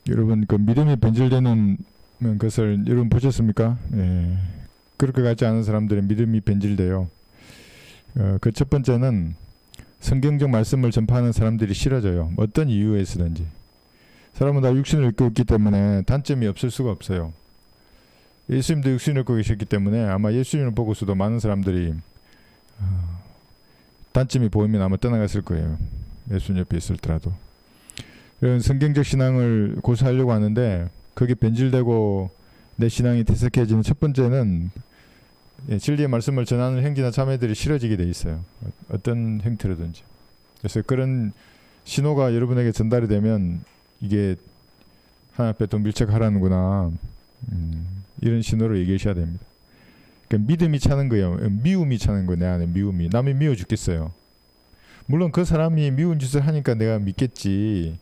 여러분 그 믿음이 변질되는 것을 여러분 보셨습니까? 예. 그렇게 가지 않은 사람들의 믿음이 변질돼요. 그 첫 번째는 성경적 말씀을 전파하는 사람들이 싫어져요. 어떤 이유에서든지. 사람은 다 육신을 입고 있기 때문에 단점이 없을 수가 없어요. 예수님도 육신을 입고 계셨기 때문에 아마 예수님을 보고서도 많은 사람들이 단점이 보이면 아마 떠나갔을 거예요. 예수님 옆에 있을더라도. 이런 성경적 신앙을 고수하려고 하는데 그게 변질되고 내 신앙이 퇴색해지는 첫 번째는 진리의 말씀을 전하는 형제나 자매들이 싫어지게 돼 있어요. 어떤 형태로든지. 그래서 그런 신호가 여러분에게 전달이 되면 이게 하나님 앞에 더 밀착하라는구나. 이런 신호를 얘기하셔야 됩니다. 그러니까 믿음이 차는 거예요. 미움이 차는 거예요. 내 안에 미움이. 남이 미워 죽겠어요. 물론 그 사람이 미운 짓을 하니까 내가 믿겠지.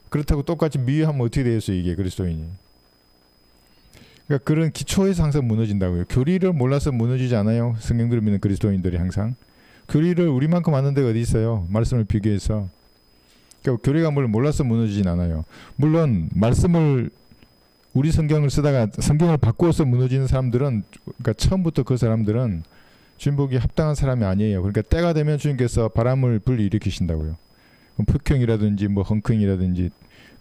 그렇다고 똑같이 미워하면 어떻게 되겠어요, 이게 그리스도인이. 그러니까 그런 기초에서 항상 무너진다고요. 교리를 몰라서 무너지지 않아요. 성경들을 믿는 그리스도인들이 항상. 교리를 우리만큼 아는 데가 어디 있어요. 말씀을 비교해서. 그러니까 교리가 뭘 몰라서 무너지진 않아요. 물론 말씀을 우리 성경을 쓰다가 성경을 바꾸어서 무너지는 사람들은 그러니까 처음부터 그 사람들은 주님 보기 합당한 사람이 아니에요. 그러니까 때가 되면 주님께서 바람을 불일으키신다고요. 폭형이라든지 뭐 헝컹이라든지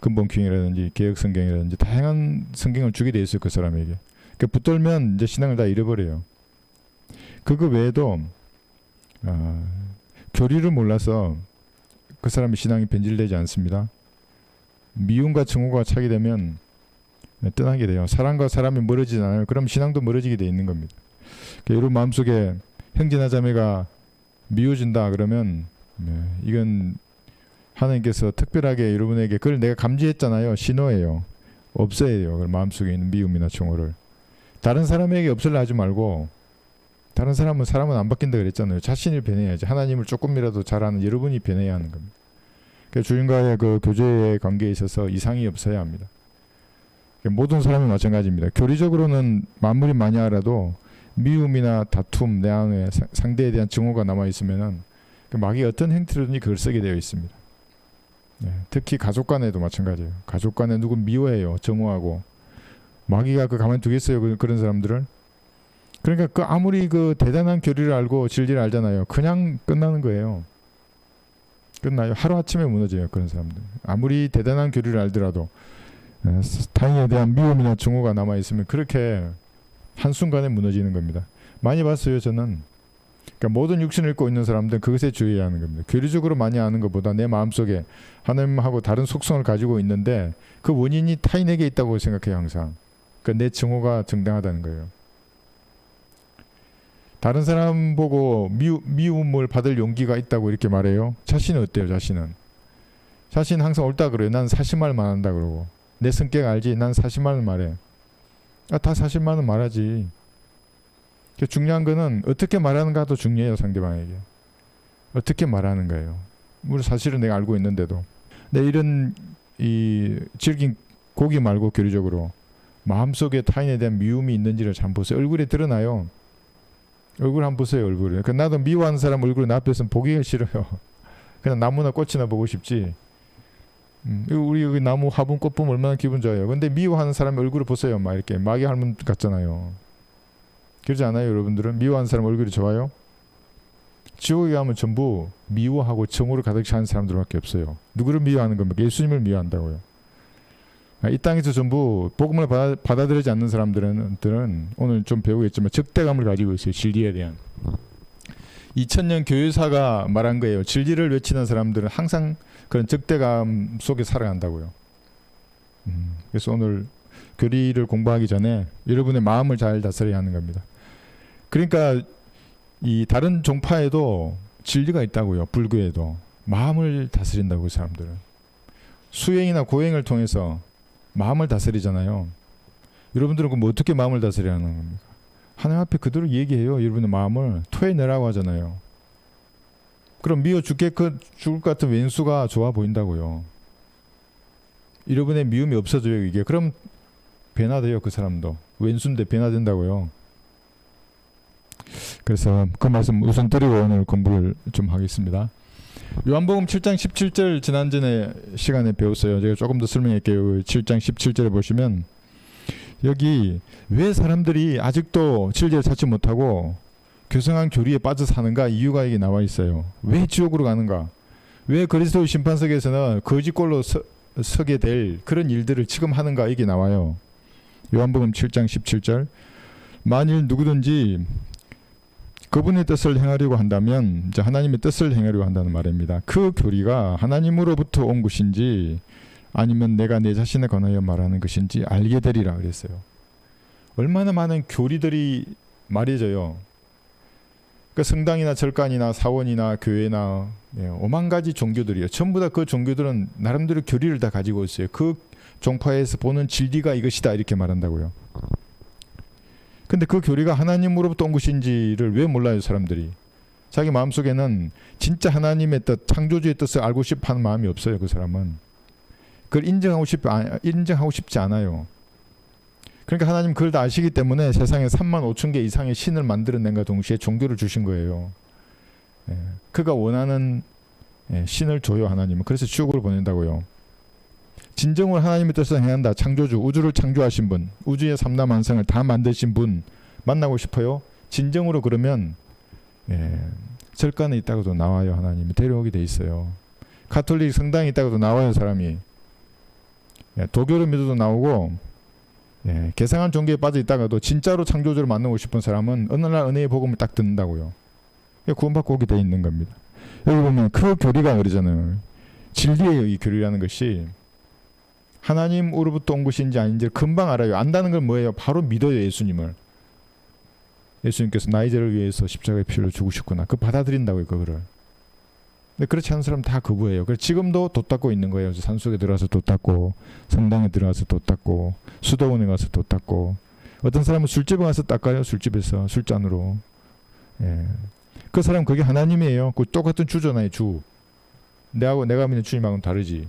근본형이라든지 개혁성경이라든지 다양한 성경을 주게 돼 있어요. 그 사람에게. 그러니까 붙들면 이제 신앙을 다 잃어버려요. 그거 외에도 교리를 몰라서 그 사람의 신앙이 변질되지 않습니다. 미움과 증오가 차게 되면 떠나게 돼요. 사람과 사람이 멀어지지 않아요. 그럼 신앙도 멀어지게 돼 있는 겁니다. 그러니까 여러분 마음속에 형제나 자매가 미워진다 그러면 이건 하나님께서 특별하게 여러분에게 그걸 내가 감지했잖아요. 신호예요. 없어야 돼요. 그 마음속에 있는 미움이나 증오를. 다른 사람에게 없으려 하지 말고 다른 사람은 안 바뀐다 그랬잖아요. 자신이 변해야지. 하나님을 조금이라도 잘 아는 여러분이 변해야 하는 겁니다. 그러니까 주님과의 그 교제의 관계에 있어서 이상이 없어야 합니다. 모든 사람이 마찬가지입니다. 교리적으로는 만물이 많이 알아도 미움이나 다툼, 내 안에 상대에 대한 증오가 남아있으면 마귀가 어떤 행태로든지 그걸 쓰게 되어 있습니다. 특히 가족 간에도 마찬가지예요. 가족 간에 누구 미워해요. 증오하고. 마귀가 그 가만히 두겠어요. 그런 사람들을. 그러니까 그 아무리 그 대단한 교리를 알고 진리를 알잖아요. 그냥 끝나는 거예요. 끝나요. 하루아침에 무너져요. 그런 사람들. 아무리 대단한 교리를 알더라도 타인에 대한 미움이나 증오가 남아있으면 그렇게 한순간에 무너지는 겁니다. 많이 봤어요. 저는. 그러니까 모든 육신을 입고 있는 사람들은 그것에 주의해야 하는 겁니다. 교리적으로 많이 아는 것보다 내 마음속에 하나님하고 다른 속성을 가지고 있는데 그 원인이 타인에게 있다고 생각해요. 항상. 그러니까 내 증오가 정당하다는 거예요. 다른 사람 보고 미움을 받을 용기가 있다고 이렇게 말해요. 자신은 어때요? 자신은 항상 옳다 그래요. 난 사실만을 말한다 그러고. 내 성격 알지? 난 사실만을 말해. 다 사실만은 말하지. 중요한 거는 어떻게 말하는가도 중요해요. 상대방에게. 어떻게 말하는 거예요. 우리 사실은 내가 알고 있는데도. 근데 이런 질긴 고기 말고 교리적으로 마음속에 타인에 대한 미움이 있는지를 잘 보세요. 얼굴에 드러나요. 얼굴 한번 보세요. 얼굴을. 나도 미워하는 사람 얼굴을 내 앞에서는 보기가 싫어요. 그냥 나무나 꽃이나 보고 싶지. 우리 여기 나무 화분 꽃 보면 얼마나 기분 좋아요. 근데 미워하는 사람 얼굴을 보세요. 막 이렇게 마귀 할멈 같잖아요. 그러지 않아요? 여러분들은 미워하는 사람 얼굴이 좋아요? 지옥에 가면 전부 미워하고 정오를 가득 차는 사람들밖에 없어요. 누구를 미워하는 겁니까? 예수님을 미워한다고요. 이 땅에서 전부 복음을 받아들이지 않는 사람들은 오늘 좀 배우겠지만 적대감을 가지고 있어요. 진리에 대한. 2000년 교회사가 말한 거예요. 진리를 외치는 사람들은 항상 그런 적대감 속에 살아간다고요. 그래서 오늘 교리를 공부하기 전에 여러분의 마음을 잘 다스려야 하는 겁니다. 그러니까 이 다른 종파에도 진리가 있다고요. 불교에도. 마음을 다스린다고 그 사람들은. 수행이나 고행을 통해서 마음을 다스리잖아요. 여러분들은 그럼 어떻게 마음을 다스려야 하는 겁니까? 하나님 앞에 그대로 얘기해요. 여러분의 마음을 토해내라고 하잖아요. 그럼 미워 죽을 것 같은 왼수가 좋아 보인다고요. 여러분의 미움이 없어져요. 이게. 그럼 변화돼요. 그 사람도. 왼수인데 변화된다고요. 그래서 그 말씀 우선 드리고 오늘 공부를 좀 하겠습니다. 요한복음 7장 17절 지난전에 시간에 배웠어요. 제가 조금 더 설명할게요. 7장 17절에 보시면 여기 왜 사람들이 아직도 진리를 찾지 못하고 교성한 교리에 빠져 사는가 이유가 여기 나와 있어요. 왜 지옥으로 가는가? 왜 그리스도의 심판석에서는 거짓골로 서게 될 그런 일들을 지금 하는가 이게 나와요. 요한복음 7장 17절 만일 누구든지 그분의 뜻을 행하려고 한다면 이제 하나님의 뜻을 행하려고 한다는 말입니다. 그 교리가 하나님으로부터 온 것인지 아니면 내가 내 자신에 관하여 말하는 것인지 알게 되리라 그랬어요. 얼마나 많은 교리들이 말해져요. 그 성당이나 절간이나 사원이나 교회나 오만 가지 종교들이요. 전부 다 그 종교들은 나름대로 교리를 다 가지고 있어요. 그 종파에서 보는 진리가 이것이다 이렇게 말한다고요. 근데 그 교리가 하나님으로부터 온 것인지를 왜 몰라요 사람들이. 자기 마음속에는 진짜 하나님의 뜻, 창조주의 뜻을 알고 싶어하는 마음이 없어요. 그 사람은. 그걸 인정하고 싶지 않아요. 그러니까 하나님 그걸 다 아시기 때문에 세상에 3만 5천 개 이상의 신을 만들어낸과 동시에 종교를 주신 거예요. 그가 원하는 신을 줘요 하나님은. 그래서 지옥으로 보낸다고요. 진정으로 하나님의 뜻을 행한다. 창조주, 우주를 창조하신 분, 우주의 삼라만상을 다 만드신 분 만나고 싶어요. 진정으로 그러면 절간에 있다가도 나와요. 하나님이 데려오게 돼 있어요. 가톨릭 성당에 있다가도 나와요. 사람이. 도교를 믿어도 나오고 개상한 종교에 빠져 있다가도 진짜로 창조주를 만나고 싶은 사람은 어느 날 은혜의 복음을 딱 듣는다고요. 구원받고 오게 돼 있는 겁니다. 여기 보면 그 교리가 그러잖아요. 진리의 이 교리라는 것이 하나님으로부터 온 것인지 아닌지 금방 알아요. 안다는 건 뭐예요? 바로 믿어요. 예수님을. 예수님께서 나의 죄를 위해서 십자가의 피를 죽으셨구나. 그거 받아들인다고요. 그거를. 근데 그렇지 않은 사람 다 거부해요. 그래서 지금도 돛 닦고 있는 거예요. 산속에 들어가서 돛 닦고 성당에 들어가서 돛 닦고 수도원에 가서 돛 닦고 어떤 사람은 술집에 가서 닦아요. 술집에서 술잔으로. 그 사람 그게 하나님이에요. 그 똑같은 주잖아요. 주. 내가 믿는 주님하고는 다르지.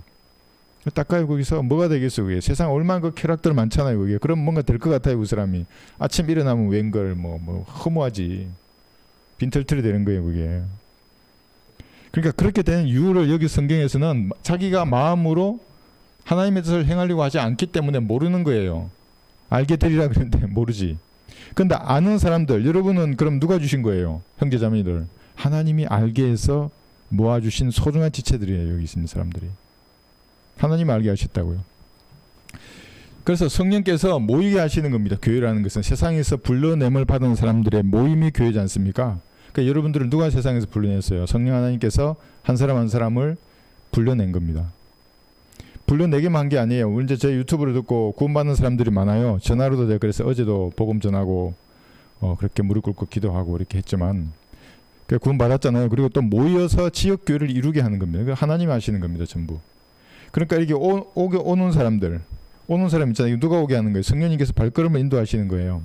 닦아요. 거기서 뭐가 되겠어요. 그게 세상 얼마나 그 쾌락들 많잖아요. 그게. 그럼 뭔가 될 것 같아요. 그 사람이. 아침 일어나면 웬걸 뭐 허무하지. 빈털털이 되는 거예요. 그게. 그러니까 그렇게 되는 이유를 여기 성경에서는 자기가 마음으로 하나님의 뜻을 행하려고 하지 않기 때문에 모르는 거예요. 알게 되리라 그랬는데 모르지. 근데 아는 사람들, 여러분은 그럼 누가 주신 거예요? 형제자매들. 하나님이 알게 해서 모아주신 소중한 지체들이에요. 여기 있는 사람들이. 하나님이 알게 하셨다고요. 그래서 성령께서 모이게 하시는 겁니다. 교회라는 것은 세상에서 불러냄을 받은 사람들의 모임이 교회지 않습니까? 그러니까 여러분들을 누가 세상에서 불러냈어요? 성령 하나님께서 한 사람 한 사람을 불러낸 겁니다. 불러내기만 한 게 아니에요. 우리 이제 제 유튜브를 듣고 구원받는 사람들이 많아요. 전화로도 제가 그래서 어제도 복음 전하고 그렇게 무릎 꿇고 기도하고 이렇게 했지만 구원 받았잖아요. 그리고 또 모여서 지역 교회를 이루게 하는 겁니다. 하나님이 하시는 겁니다. 전부. 그러니까 이렇게 오는 사람 있잖아요. 누가 오게 하는 거예요? 성령님께서 발걸음을 인도하시는 거예요.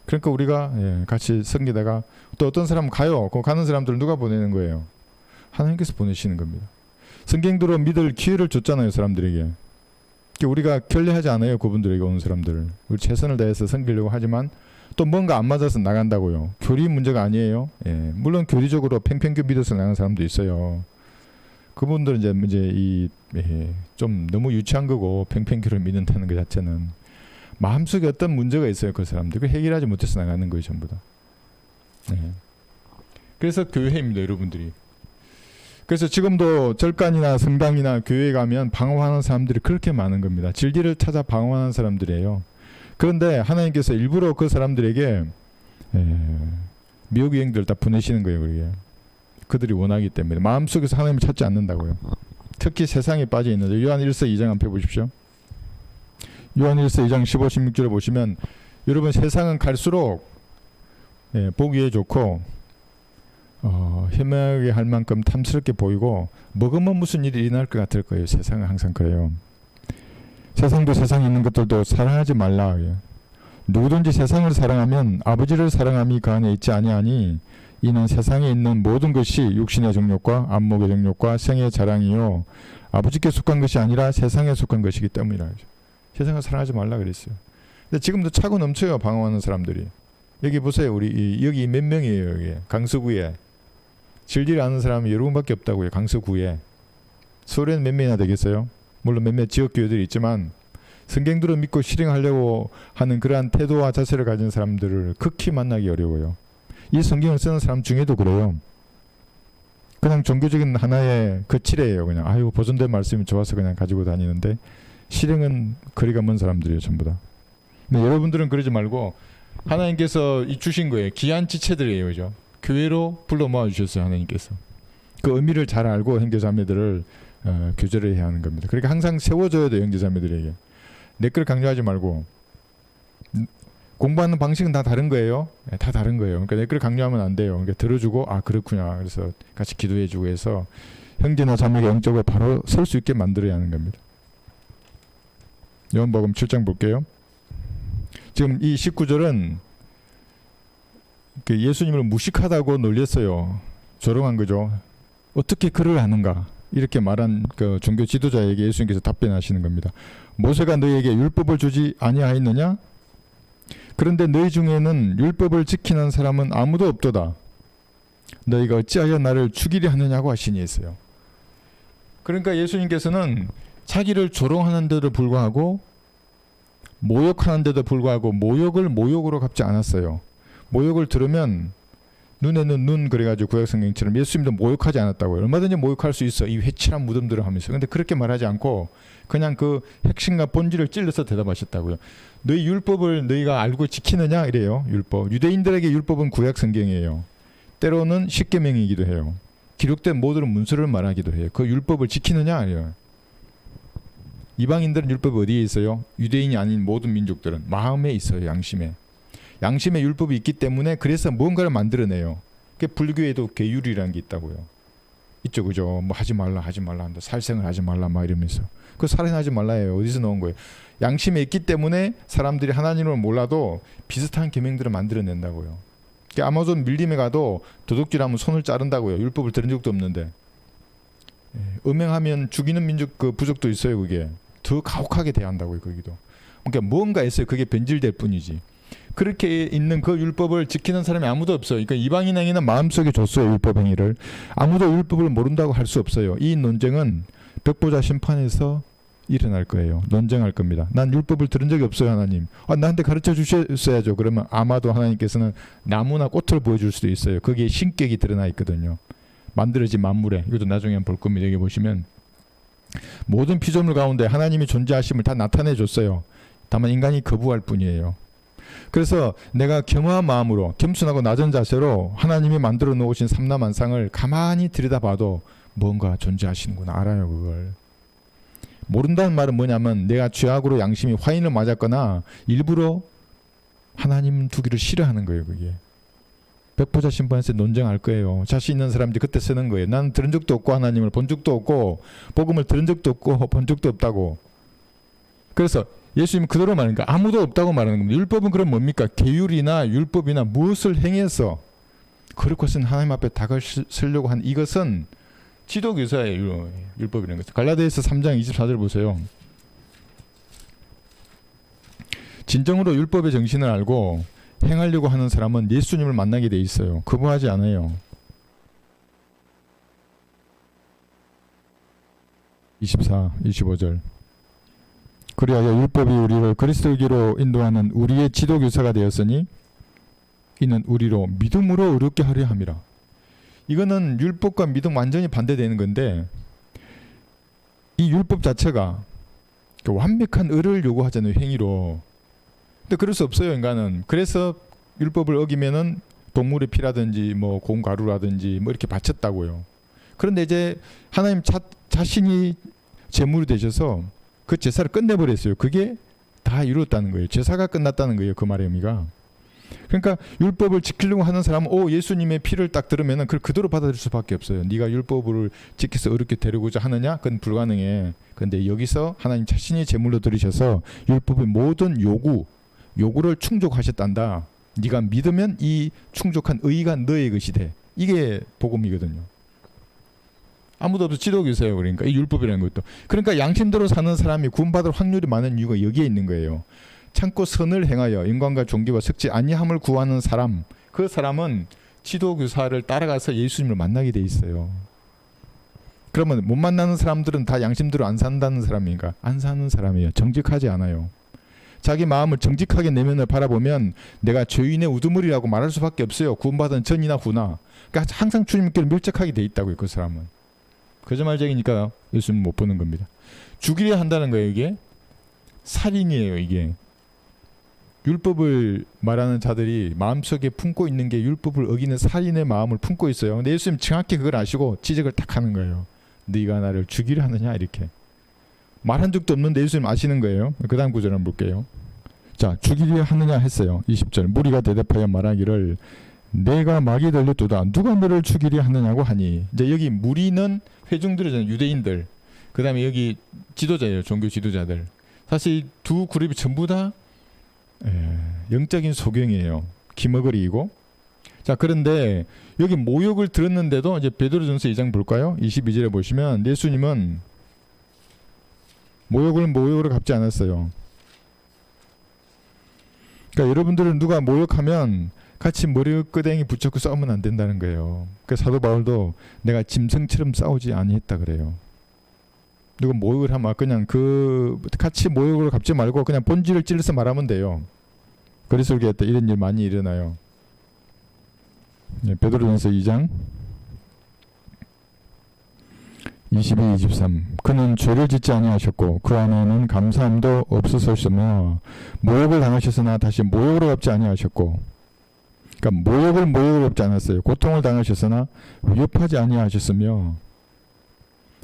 그러니까 우리가 같이 섬기다가 또 어떤 사람 가요. 그 가는 사람들을 누가 보내는 거예요? 하나님께서 보내시는 겁니다. 성경대로 믿을 기회를 줬잖아요. 사람들에게. 우리가 결례하지 않아요. 그분들에게 오는 사람들을. 우리 최선을 다해서 섬기려고 하지만 또 뭔가 안 맞아서 나간다고요. 교리 문제가 아니에요. 물론 교리적으로 팽팽히 믿어서 나가는 사람도 있어요. 그분들은 이제 좀 너무 유치한 거고 팽팽교를 믿는다는 것 자체는 마음속에 어떤 문제가 있어요. 그 사람들. 그 해결하지 못해서 나가는 거예요. 전부 다. 그래서 교회입니다. 여러분들이. 그래서 지금도 절간이나 성당이나 교회에 가면 방황하는 사람들이 그렇게 많은 겁니다. 진리를 찾아 방황하는 사람들이에요. 그런데 하나님께서 일부러 그 사람들에게 미혹의 영들을 다 보내시는 거예요. 그게. 그들이 원하기 때문에. 마음속에서 하나님을 찾지 않는다고요. 특히 세상에 빠져 있는 요한 1서 2장 한번 펴보십시오. 요한 1서 2장 15, 16절에 보시면 여러분 세상은 갈수록 보기에 좋고 헤매게 할 만큼 탐스럽게 보이고 먹으면 무슨 일이 일어날 것 같을 거예요. 세상은 항상 그래요. 세상도 세상에 있는 것들도 사랑하지 말라. 누구든지 세상을 사랑하면 아버지를 사랑함이 그 안에 있지 아니하니 이는 세상에 있는 모든 것이 육신의 정욕과 안목의 정욕과 생의 자랑이요 아버지께 속한 것이 아니라 세상에 속한 것이기 때문이라. 세상을 사랑하지 말라 그랬어요. 근데 지금도 차고 넘쳐요. 방황하는 사람들이. 여기 보세요. 우리 여기 몇 명이에요. 여기 강서구에 진리를 아는 사람이 여러 군밖에 없다고요. 강서구에. 서울에는 몇 명이나 되겠어요? 물론 몇몇 지역교회들이 있지만 성경들을 믿고 실행하려고 하는 그러한 태도와 자세를 가진 사람들을 극히 만나기 어려워요. 이 성경을 쓰는 사람 중에도 그래요. 그냥 종교적인 하나의 거칠애예요. 그냥 아유 보존된 말씀이 좋아서 그냥 가지고 다니는데 실행은 거리가 먼 사람들이에요. 전부 다. 근데 여러분들은 그러지 말고 하나님께서 이 주신 거예요. 귀한 지체들이에요. 그죠? 교회로 불러 모아주셨어요. 하나님께서. 그 의미를 잘 알고 형제자매들을 교제를 해야 하는 겁니다. 그러니까 항상 세워줘야 돼요. 형제자매들에게. 내 걸 강조하지 말고. 공부하는 방식은 다 다른 거예요. 네, 다 다른 거예요. 그러니까 내 걸 강요하면 안 돼요. 그러니까 들어주고 아 그렇구나. 그래서 같이 기도해주고 해서 형제나 자매가 영적으로 바로 설 수 있게 만들어야 하는 겁니다. 요한복음 7장 볼게요. 지금 이 19절은 예수님을 무식하다고 놀렸어요. 조롱한 거죠. 어떻게 그를 아는가? 이렇게 말한 그 종교 지도자에게 예수님께서 답변하시는 겁니다. 모세가 너희에게 율법을 주지 아니하였느냐? 그런데 너희 중에는 율법을 지키는 사람은 아무도 없도다. 너희가 어찌하여 나를 죽이려 하느냐고 하시니 했어요. 그러니까 예수님께서는 자기를 조롱하는데도 불구하고 모욕하는데도 불구하고 모욕을 모욕으로 갚지 않았어요. 모욕을 들으면 눈에는 눈 그래가지고 구약성경처럼 예수님도 모욕하지 않았다고요. 얼마든지 모욕할 수 있어. 이 회칠한 무덤들을 하면서. 근데 그렇게 말하지 않고 그냥 그 핵심과 본질을 찔러서 대답하셨다고요. 너희 율법을 너희가 알고 지키느냐 이래요. 율법. 유대인들에게 율법은 구약성경이에요. 때로는 십계명이기도 해요. 기록된 모든 문서를 말하기도 해요. 그 율법을 지키느냐 이래요. 이방인들은 율법이 어디에 있어요? 유대인이 아닌 모든 민족들은 마음에 있어요. 양심에. 양심의 율법이 있기 때문에 그래서 무언가를 만들어내요. 그 불교에도 계율이라는 게 있다고요. 있죠, 그죠? 뭐 하지 말라 한다. 살생을 하지 말라 막 이러면서. 그 살인하지 말라예요. 어디서 나온 거예요? 양심에 있기 때문에 사람들이 하나님을 몰라도 비슷한 계명들을 만들어낸다고요. 아마존 밀림에 가도 도둑질하면 손을 자른다고요. 율법을 들은 적도 없는데. 음행하면 죽이는 민족 그 부족도 있어요. 그게 더 가혹하게 대한다고요. 거기도. 그러니까 뭔가 있어요. 그게 변질될 뿐이지. 그렇게 있는 그 율법을 지키는 사람이 아무도 없어요. 그러니까 이방인에게는 마음속에 줬어요. 율법 행위를. 아무도 율법을 모른다고 할 수 없어요. 이 논쟁은 벽보자 심판에서 일어날 거예요. 논쟁할 겁니다. 난 율법을 들은 적이 없어요. 하나님. 나한테 가르쳐 주셨어야죠. 그러면 아마도 하나님께서는 나무나 꽃을 보여줄 수도 있어요. 거기에 신격이 드러나 있거든요. 만들어진 만물에. 이것도 나중에 한번 볼 겁니다. 여기 보시면 모든 피조물 가운데 하나님이 존재하심을 다 나타내 줬어요. 다만 인간이 거부할 뿐이에요. 그래서 내가 겸허한 마음으로 겸손하고 낮은 자세로 하나님이 만들어 놓으신 삼라만상을 가만히 들여다봐도 뭔가 존재하시는구나 알아요. 그걸. 모른다는 말은 뭐냐면 내가 죄악으로 양심이 화인을 맞았거나 일부러 하나님 두기를 싫어하는 거예요. 그게. 백보자 심판에서 논쟁할 거예요. 자신 있는 사람들이 그때 쓰는 거예요. 나는 들은 적도 없고 하나님을 본 적도 없고 복음을 들은 적도 없고 본 적도 없다고. 그래서 예수님은 그대로 말하는 거예요. 아무도 없다고 말하는 겁니다. 율법은 그럼 뭡니까? 계율이나 율법이나 무엇을 행해서 그렇고선 하나님 앞에 다가서려고 한 이것은 지도교사의 율법이라는 거죠. 갈라디아서 3장 24절 보세요. 진정으로 율법의 정신을 알고 행하려고 하는 사람은 예수님을 만나게 돼 있어요. 거부하지 않아요. 24, 25절. 그리하여 율법이 우리를 그리스도에게로 인도하는 우리의 지도교사가 되었으니 이는 우리로 믿음으로 의롭게 하려 함이라. 이거는 율법과 믿음 완전히 반대되는 건데 이 율법 자체가 완벽한 의를 요구하잖아요. 행위로. 근데 그럴 수 없어요. 인간은. 그래서 율법을 어기면은 동물의 피라든지 뭐 곰가루라든지 뭐 이렇게 바쳤다고요. 그런데 이제 하나님 자신이 제물이 되셔서 그 제사를 끝내버렸어요. 그게 다 이루었다는 거예요. 제사가 끝났다는 거예요. 그 말의 의미가. 그러니까 율법을 지키려고 하는 사람은 예수님의 피를 딱 들으면은 그걸 그대로 받아들일 수밖에 없어요. 네가 율법을 지켜서 어렵게 되려고자 하느냐? 그건 불가능해. 그런데 여기서 하나님 자신이 제물로 드리셔서 율법의 모든 요구를 충족하셨단다. 네가 믿으면 이 충족한 의가 너의 것이 돼. 이게 복음이거든요. 아무도 없어 지도교사예요. 그러니까 이 율법이라는 것도. 그러니까 양심대로 사는 사람이 구원받을 확률이 많은 이유가 여기에 있는 거예요. 참고 선을 행하여 인간과 종교와 섞지 아니함을 구하는 사람. 그 사람은 지도교사를 따라가서 예수님을 만나게 돼 있어요. 그러면 못 만나는 사람들은 다 양심대로 안 산다는 사람인가? 안 사는 사람이에요. 정직하지 않아요. 자기 마음을 정직하게 내면을 바라보면 내가 죄인의 우두머리라고 말할 수밖에 없어요. 구원받은 전이나 후나. 그러니까 항상 주님께로 밀접하게 돼 있다고요. 그 사람은. 거짓말쟁이니까 예수님 못 보는 겁니다. 죽이려 한다는 거예요. 이게 살인이에요. 이게 율법을 말하는 자들이 마음속에 품고 있는 게 율법을 어기는 살인의 마음을 품고 있어요. 근데 예수님 정확히 그걸 아시고 지적을 딱 하는 거예요. 네가 나를 죽이려 하느냐 이렇게. 말한 적도 없는데 예수님 아시는 거예요. 그 다음 구절 한번 볼게요. 자, 죽이려 하느냐 했어요. 20절. 무리가 대답하여 말하기를 내가 막이 들렸도다. 누가 너를 죽이려 하느냐고 하니. 이제 여기 무리는 회중들이잖아요. 유대인들. 그 다음에 여기 지도자예요. 종교 지도자들. 사실 두 그룹이 전부 다 영적인 소경이에요. 기머거리이고. 자, 그런데 여기 모욕을 들었는데도 이제 베드로전서 2장 볼까요? 22절에 보시면 예수님은 모욕으로 갚지 않았어요. 그러니까 여러분들은 누가 모욕하면 같이 머리끄댕이 붙잡고 싸우면 안 된다는 거예요. 그러니까 사도 바울도 내가 짐승처럼 싸우지 아니했다 그래요. 누가 모욕을 하면 그냥 같이 모욕으로 갚지 말고 그냥 본질을 찔러서 말하면 돼요. 그래서 그렇게 이런 일 많이 일어나요. 베드로전서 2장 22, 23. 그는 죄를 짓지 아니하셨고 그 안에는 감사함도 없으셨으며 모욕을 당하셨으나 다시 모욕으로 갚지 아니하셨고, 그러니까 모욕을 갚지 않았어요. 고통을 당하셨으나 위협하지 아니하셨으며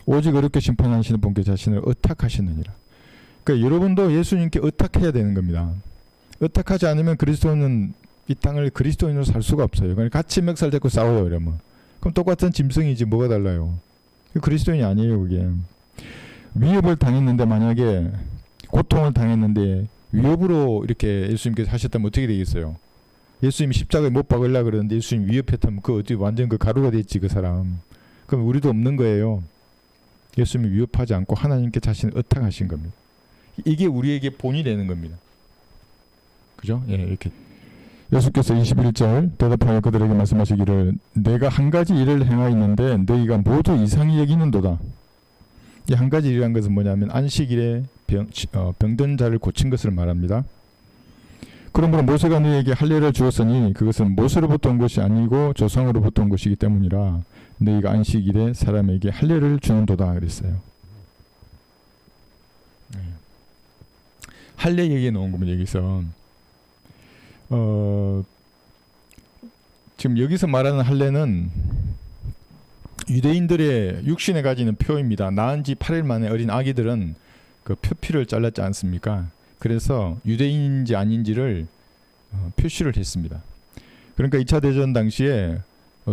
오직 어렵게 심판하시는 분께 자신을 의탁하시느니라. 그러니까 여러분도 예수님께 의탁해야 되는 겁니다. 의탁하지 않으면 그리스도는 이 땅을 그리스도인으로 살 수가 없어요. 그러니까 같이 멱살 잡고 싸워요. 이러면 그럼 똑같은 짐승이지 뭐가 달라요. 그리스도인이 아니에요. 그게 위협을 당했는데, 만약에 고통을 당했는데 위협으로 이렇게 예수님께서 하셨다면 어떻게 되겠어요? 예수님이 십자가에 못 박으려고 그러는데 예수님 위협했다면 그 어디 완전 그 가루가 됐지 그 사람. 그럼 우리도 없는 거예요. 예수님이 위협하지 않고 하나님께 자신을 의탁하신 겁니다. 이게 우리에게 본이 되는 겁니다. 그죠? 예, 이렇게. 예수께서 21절 대답하여 그들에게 말씀하시기를 내가 한 가지 일을 행하였는데 너희가 모두 이상히 여기는도다. 이 한 가지 일이라는 것은 뭐냐면 안식일에 병든 자를 고친 것을 말합니다. 그러므로 모세가 너희에게 할례를 주었으니 그것은 모세로부터 온 것이 아니고 조상으로부터 온 것이기 때문이라 너희가 안식일에 사람에게 할례를 주는도다 그랬어요. 할례 얘기에 나온 겁니다. 여기서 지금 여기서 말하는 할례는 유대인들의 육신에 가지는 표입니다. 낳은 지 8일 만에 어린 아기들은 그 표피를 잘랐지 않습니까? 그래서 유대인인지 아닌지를 표시를 했습니다. 그러니까 2차 대전 당시에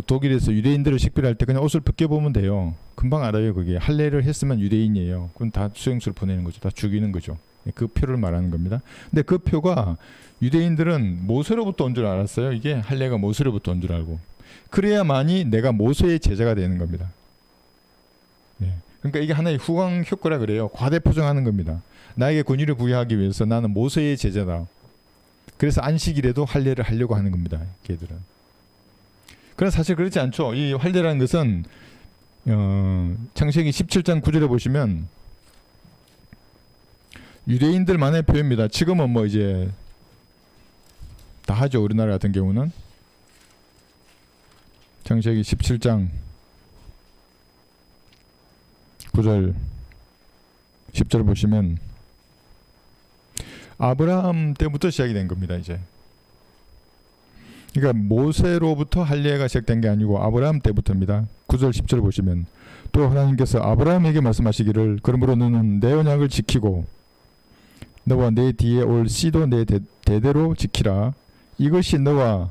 독일에서 유대인들을 식별할 때 그냥 옷을 벗겨보면 돼요. 금방 알아요. 그게 할례를 했으면 유대인이에요. 그건 다 수용소를 보내는 거죠. 다 죽이는 거죠. 그 표를 말하는 겁니다. 근데 그 표가 유대인들은 모세로부터 온 줄 알았어요. 이게 할례가 모세로부터 온 줄 알고. 그래야만이 내가 모세의 제자가 되는 겁니다. 그러니까 이게 하나의 후광 효과라 그래요. 과대포장하는 겁니다. 나에게 권위를 부여하기 위해서 나는 모세의 제자다. 그래서 안식일에도 할례를 하려고 하는 겁니다. 걔들은. 그러나 사실 그렇지 않죠. 이 할례라는 것은 창세기 17장 9절에 보시면 유대인들만의 표현입니다. 지금은 뭐 이제 다 하죠. 우리나라 같은 경우는. 창세기 17장 9절 10절 보시면 아브라함 때부터 시작이 된 겁니다. 이제. 그러니까 모세로부터 할례가 시작된 게 아니고 아브라함 때부터입니다. 9절 10절 보시면 또 하나님께서 아브라함에게 말씀하시기를 그러므로 너는 내 언약을 지키고 너와 내 뒤에 올 씨도 내 대대로 지키라. 이것이 나와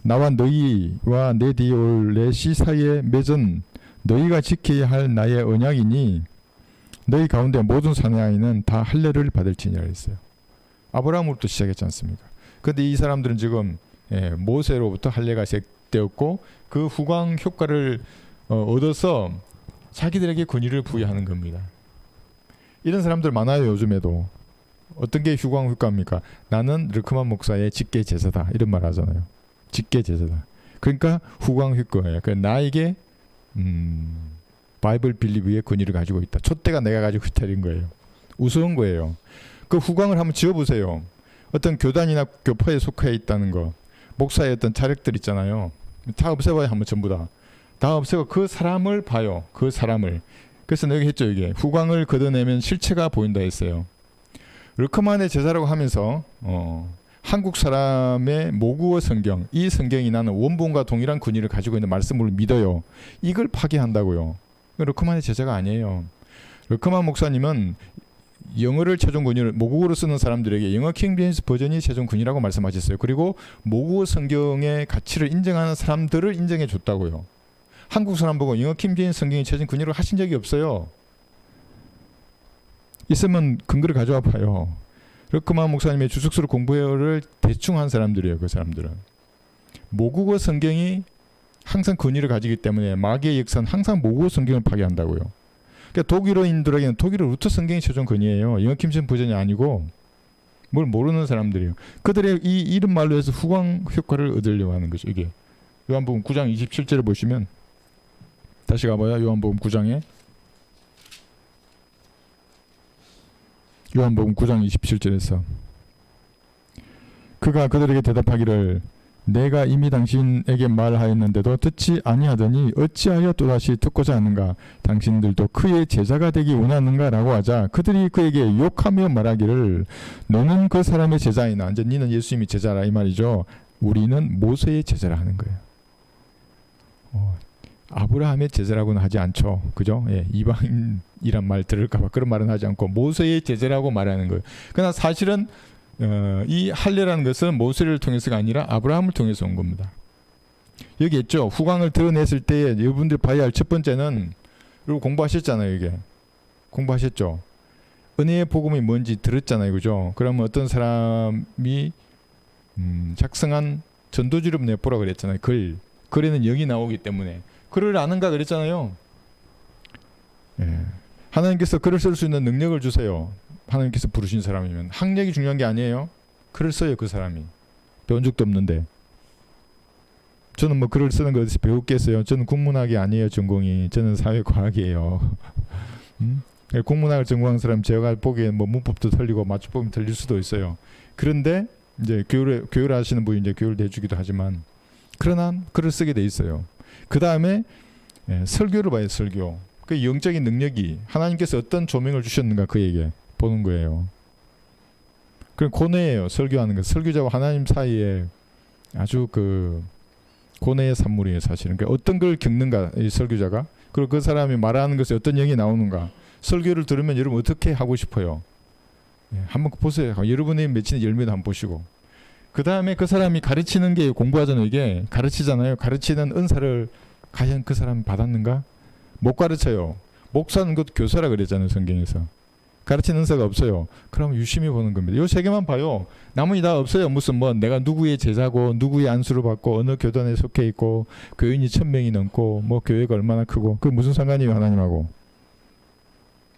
너희와 내 뒤에 올 내 씨 사이에 맺은 너희가 지켜야 할 나의 언약이니 너희 가운데 모든 사내 아이는 다 할례를 받을지니라 했어요. 아브라함으로부터 시작했지 않습니까? 그런데 이 사람들은 지금 모세로부터 할례가 시작되었고 그 후광 효과를 얻어서 자기들에게 권위를 부여하는 겁니다. 이런 사람들 많아요. 요즘에도. 어떤 게 후광 효과입니까? 나는 르크만 목사의 직계 제사다 이런 말 하잖아요. 직계 제사다. 그러니까 후광휘과예요. 그러니까 나에게 바이블 빌리브의 권위를 가지고 있다. 촛대가 내가 가지고 있다 이런 거예요. 우스운 거예요. 그 후광을 한번 지어보세요. 어떤 교단이나 교파에 속해 있다는 거, 목사의 어떤 자력들 있잖아요. 다 없애봐요. 한번 전부 다 없애고 그 사람을 봐요. 그 사람을. 그래서 내가 했죠. 이게 후광을 걷어내면 실체가 보인다 했어요. 르크만의 제자라고 하면서 한국 사람의 모국어 성경, 이 성경이 나는 원본과 동일한 권위를 가지고 있는 말씀을 믿어요. 이걸 파괴한다고요. 르크만의 제자가 아니에요. 르크만 목사님은 영어를 최종 권위를 모국어로 쓰는 사람들에게 영어 킹제임스 버전이 최종 권위라고 말씀하셨어요. 그리고 모국어 성경의 가치를 인정하는 사람들을 인정해 줬다고요. 한국 사람 보고 영어 킹제임스 성경이 최종 권위로 하신 적이 없어요. 있으면 근거를 가져와 봐요. 르크만 목사님의 주석서를 공부를 대충 한 사람들이에요. 그 사람들은. 모국어 성경이 항상 권위를 가지기 때문에 마귀의 역사는 항상 모국어 성경을 파괴한다고요. 그러니까 독일어인들에게는 독일어 루터 성경이 최종 권위예요. 영어 킴슨 버전이 아니고 뭘 모르는 사람들이에요. 그들의 이 이름 말로 해서 후광 효과를 얻으려고 하는 거죠. 이게 요한복음 9장 27절을 보시면 다시 가봐요. 요한복음 9장에 요한복음 9장 27절에서 그가 그들에게 대답하기를 내가 이미 당신에게 말하였는데도 듣지 아니하더니 어찌하여 또다시 듣고자 하는가 당신들도 그의 제자가 되기 원하는가 라고 하자 그들이 그에게 욕하며 말하기를 너는 그 사람의 제자이나 이제 니는 예수님이 제자라 이 말이죠. 우리는 모세의 제자라 하는 거예요. 아브라함의 제자라고는 하지 않죠. 그죠? 예, 이방인이란 말 들을까봐 그런 말은 하지 않고 모세의 제자라고 말하는 거예요. 그러나 사실은 이 할례라는 것은 모세를 통해서가 아니라 아브라함을 통해서 온 겁니다. 여기 있죠. 후광을 드러냈을 때 여러분들 봐야 할 첫 번째는 그리고 공부하셨잖아요. 이게 공부하셨죠. 은혜의 복음이 뭔지 들었잖아요. 그죠? 그러면 어떤 사람이 작성한 전도지름 내보라 그랬잖아요. 글에는 영이 나오기 때문에 글을 아는가 그랬잖아요. 예. 하나님께서 글을 쓸 수 있는 능력을 주세요. 하나님께서 부르신 사람이면 학력이 중요한 게 아니에요. 글을 써요. 그 사람이 배운 적도 없는데 저는 뭐 글을 쓰는 거 어디서 배웠겠어요. 저는 국문학이 아니에요. 전공이 저는 사회과학이에요. 국문학을 전공한 사람 제가 보기엔 뭐 문법도 틀리고 맞춤법이 틀릴 수도 있어요. 그런데 이제 교육을 하시는 분이 이제 교육을 해주기도 하지만 그러나 글을 쓰게 돼 있어요. 그 다음에 설교를 봐요. 설교. 그 영적인 능력이 하나님께서 어떤 조명을 주셨는가 그에게 보는 거예요. 그 고뇌예요. 설교하는 거. 설교자와 하나님 사이에 아주 그 고뇌의 산물이에요. 사실은. 그러니까 어떤 걸 겪는가 이 설교자가. 그리고 그 사람이 말하는 것에 어떤 영이 나오는가. 설교를 들으면 여러분 어떻게 하고 싶어요. 한번 보세요. 여러분의 맺히는 열매도 한번 보시고. 그 다음에 그 사람이 가르치는 게 공부하잖아요. 이게 가르치잖아요. 가르치는 은사를 과연 그 사람이 받았는가? 못 가르쳐요. 목사는 것 교사라 그랬잖아요. 성경에서. 가르치는 은사가 없어요. 그러면 유심히 보는 겁니다. 이 세 개만 봐요. 나머지 다 없어요. 무슨 뭐 내가 누구의 제자고 누구의 안수를 받고 어느 교단에 속해 있고 교인이 1000명이 넘고 뭐 교회가 얼마나 크고 그게 무슨 상관이에요. 하나님하고.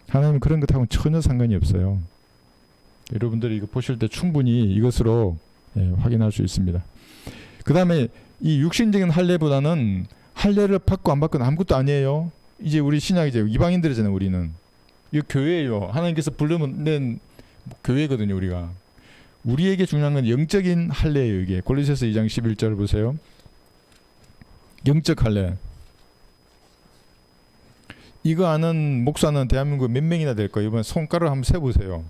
하나님은 그런 것하고는 전혀 상관이 없어요. 여러분들이 이거 보실 때 충분히 이것으로 확인할 수 있습니다. 그 다음에 이 육신적인 할례보다는 할례를 받고 안 받고는 아무것도 아니에요. 이제 우리 신약이제 이방인들이잖아요. 우리는 이 교회예요. 하나님께서 불러낸 교회거든요. 우리가 우리에게 중요한 건 영적인 할례예요. 이게 골로새서 2장 11절 보세요. 영적 할례. 이거 아는 목사는 대한민국에 몇 명이나 될 거예요. 이번에 손가락 한번 세보세요.